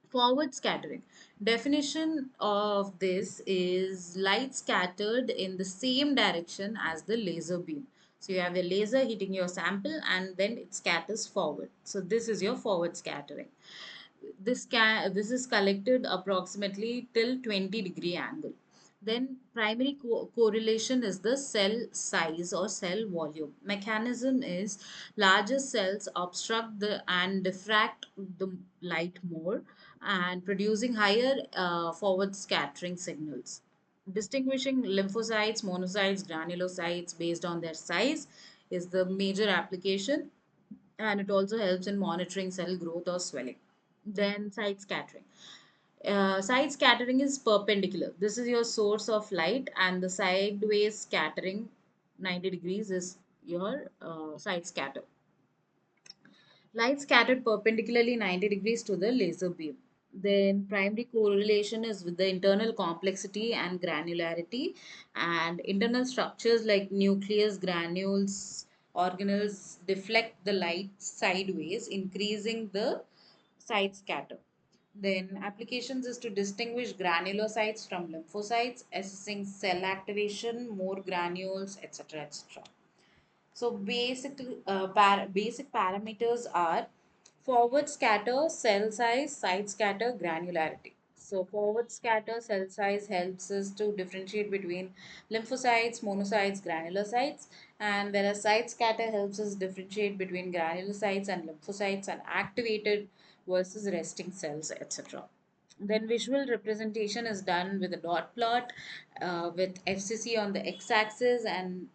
Forward scattering. Definition of this is light scattered in the same direction as the laser beam. So you have a laser hitting your sample and then it scatters forward. So this is your forward scattering. This is collected approximately till 20-degree angle. Then primary correlation is the cell size or cell volume. Mechanism is larger cells obstruct the and diffract the light more and producing higher forward scattering signals. Distinguishing lymphocytes, monocytes, granulocytes based on their size is the major application, and it also helps in monitoring cell growth or swelling. Then side scattering. Side scattering is perpendicular. This is your source of light, and the sideways scattering 90 degrees is your side scatter. Light scattered perpendicularly 90 degrees to the laser beam. Then primary correlation is with the internal complexity and granularity, and internal structures like nucleus, granules, organelles deflect the light sideways, increasing the side scatter. Then applications is to distinguish granulocytes from lymphocytes, assessing cell activation, more granules, etc. etc. So basic parameters are forward scatter, cell size, side scatter, granularity. So forward scatter cell size helps us to differentiate between lymphocytes, monocytes, granulocytes, and whereas side scatter helps us differentiate between granulocytes and lymphocytes and activated versus resting cells, etc. Then visual representation is done with a dot plot with FCC on the x-axis and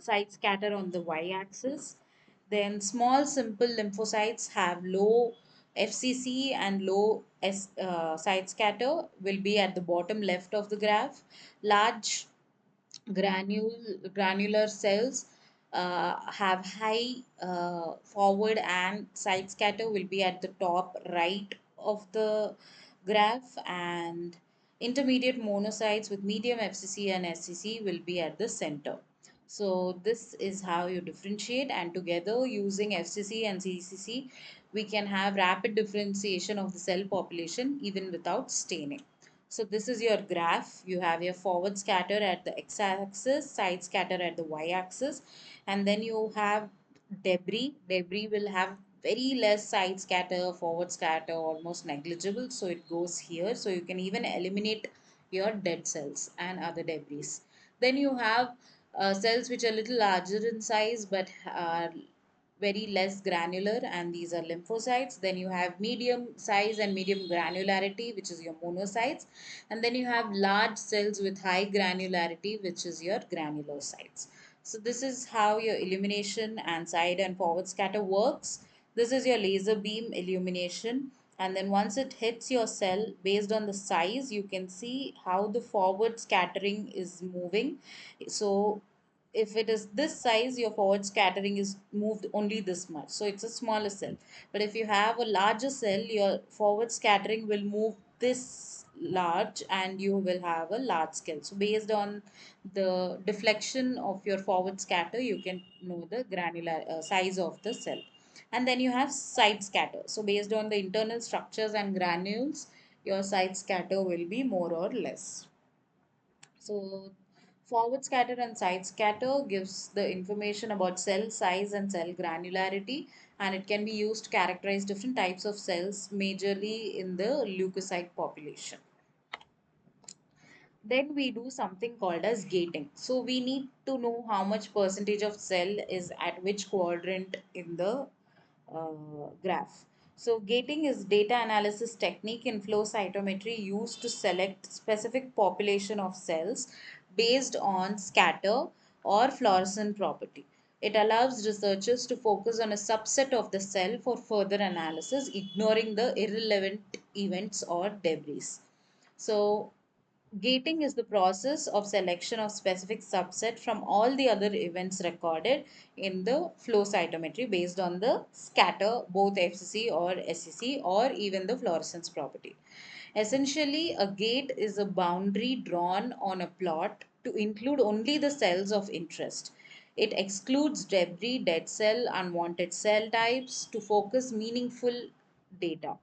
side scatter on the y-axis. Then small simple lymphocytes have low FCC and low side scatter will be at the bottom left of the graph. Large granular cells have high forward and side scatter will be at the top right of the graph, and intermediate monocytes with medium FCC and SCC will be at the center. So this is how you differentiate, and together using FCC and CCC we can have rapid differentiation of the cell population even without staining. So this is your graph. You have your forward scatter at the x-axis, side scatter at the y-axis, and then you have debris. Debris will have very less side scatter, forward scatter, almost negligible. So it goes here. So you can even eliminate your dead cells and other debris. Then you have cells which are a little larger in size but are very less granular, and these are lymphocytes. Then you have medium size and medium granularity, which is your monocytes. And then you have large cells with high granularity, which is your granulocytes. So this is how your illumination and side and forward scatter works. This is your laser beam illumination. And then once it hits your cell, based on the size, you can see how the forward scattering is moving. So if it is this size, your forward scattering is moved only this much. So it's a smaller cell. But if you have a larger cell, your forward scattering will move this large and you will have a large scale. So based on the deflection of your forward scatter, you can know the granular size of the cell. And then you have side scatter. So based on the internal structures and granules, your side scatter will be more or less. So forward scatter and side scatter gives the information about cell size and cell granularity, and it can be used to characterize different types of cells, majorly in the leukocyte population. Then we do something called as gating. So we need to know how much percentage of cell is at which quadrant in the graph. So gating is data analysis technique in flow cytometry used to select specific population of cells based on scatter or fluorescent property. It allows researchers to focus on a subset of the cell for further analysis, ignoring the irrelevant events or debris. So gating is the process of selection of specific subset from all the other events recorded in the flow cytometry based on the scatter, both FCC or SCC, or even the fluorescence property. Essentially, a gate is a boundary drawn on a plot to include only the cells of interest. It excludes debris, dead cell, unwanted cell types to focus meaningful data.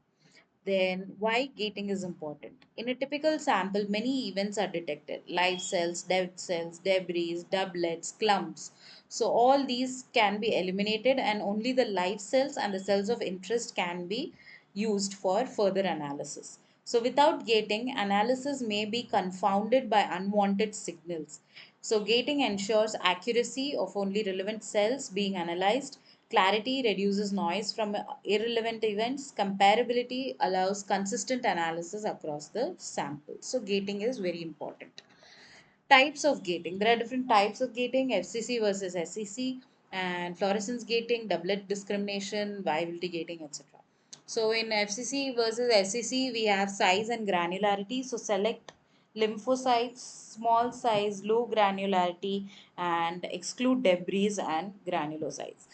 Then, why gating is important? In a typical sample, many events are detected: live cells, dead cells, debris, doublets, clumps. So, all these can be eliminated, and only the live cells and the cells of interest can be used for further analysis. So, without gating, analysis may be confounded by unwanted signals. So, gating ensures accuracy of only relevant cells being analyzed. Clarity reduces noise from irrelevant events. Comparability allows consistent analysis across the sample. So, gating is very important. Types of gating: there are different types of gating: FCC versus SCC, and fluorescence gating, doublet discrimination, viability gating, etc. So, in FCC versus SCC, we have size and granularity. So, select lymphocytes, small size, low granularity, and exclude debris and granulocytes.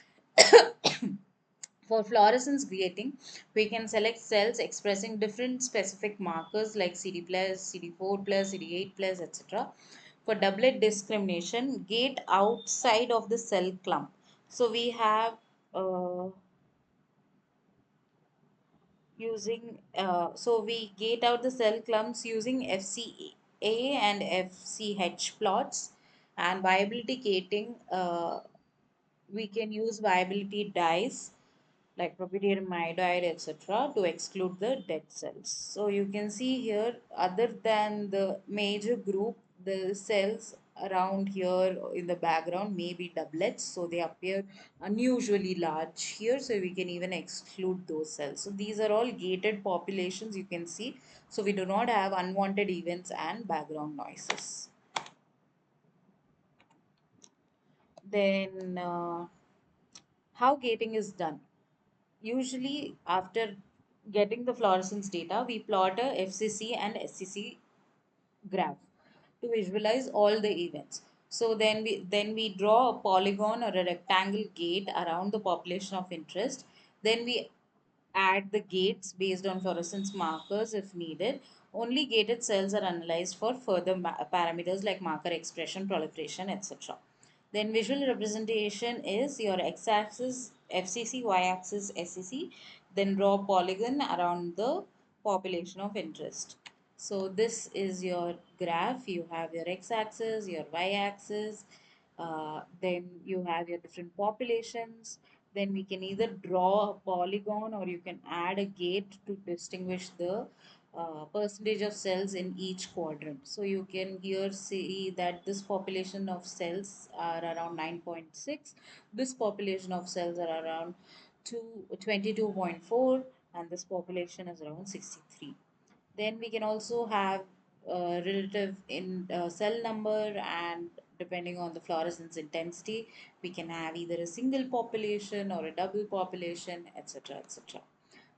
For fluorescence gating, we can select cells expressing different specific markers like CD plus, CD4 plus, CD8 plus, etc. For doublet discrimination, gate outside of the cell clump. So we have so we gate out the cell clumps using FCA and FCH plots. And viability gating, we can use viability dyes like propyramidite, etc., to exclude the dead cells. So you can see here, other than the major group, the cells around here in the background may be doublets, so they appear unusually large here, so we can even exclude those cells. So these are all gated populations, you can see. So we do not have unwanted events and background noises. Then how gating is done? Usually, after getting the fluorescence data, we plot a FCC and SCC graph to visualize all the events. So then we draw a polygon or a rectangle gate around the population of interest. Then we add the gates based on fluorescence markers if needed. Only gated cells are analyzed for further parameters like marker expression, proliferation, etc. Then visual representation is your x-axis FCC, y-axis SCC. Then draw polygon around the population of interest. So this is your graph. You have your x-axis, your y-axis, then you have your different populations. then we can either draw a polygon or you can add a gate to distinguish the percentage of cells in each quadrant. So you can here see that this population of cells are around 9.6, this population of cells are around 22.4, and this population is around 63. Then we can also have relative in cell number, and depending on the fluorescence intensity, we can have either a single population or a double population, etc. etc.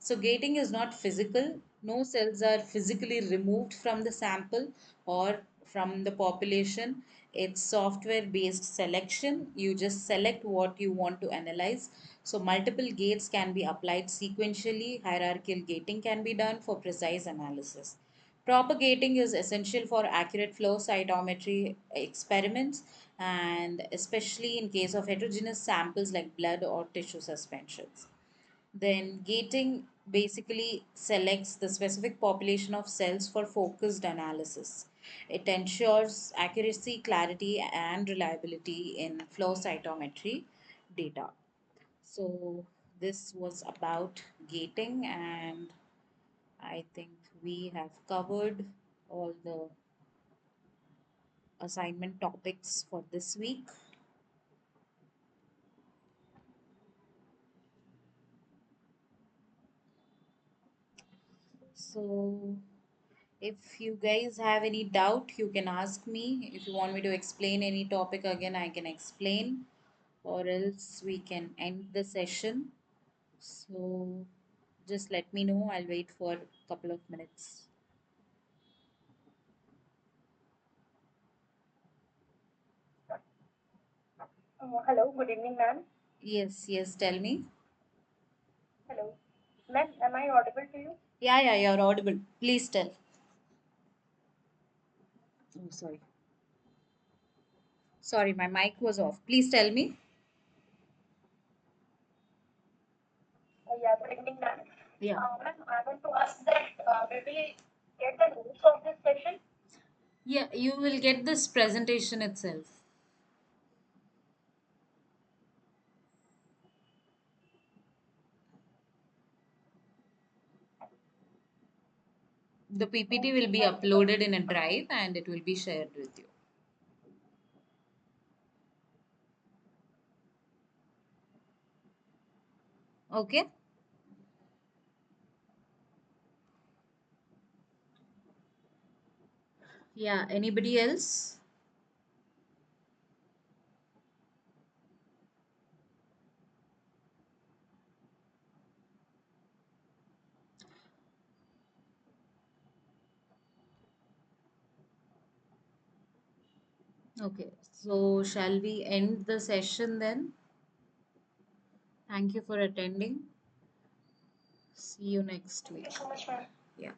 So gating is not physical. No cells are physically removed from the sample or from the population. It's software based selection. You just select what you want to analyze. So multiple gates can be applied sequentially. Hierarchical gating can be done for precise analysis. Proper gating is essential for accurate flow cytometry experiments, and especially in case of heterogeneous samples like blood or tissue suspensions. Then gating basically selects the specific population of cells for focused analysis. It ensures accuracy, clarity, and reliability in flow cytometry data. So this was about gating, and I think we have covered all the assignment topics for this week. So if you guys have any doubt, you can ask me. If you want me to explain any topic again, I can explain, or else we can end the session. So just let me know. I'll wait for a couple of minutes. Hello, good evening, ma'am. Yes, yes, tell me. Hello. Ma'am, am I audible to you? Yeah, you're audible. Please tell. Oh, sorry. Sorry, my mic was off. Please tell me. Yeah, good evening, ma'am. Yeah. Ma'am, I want to ask that will we get the notes of this session? Yeah, you will get this presentation itself. The PPT will Okay, be thank you, ma'am. uploaded in a drive and it will be shared with you. Okay? Yeah, anybody else? Okay, so shall we end the session then? Thank you for attending. See you next Thank week. you so much, ma'am. Yeah.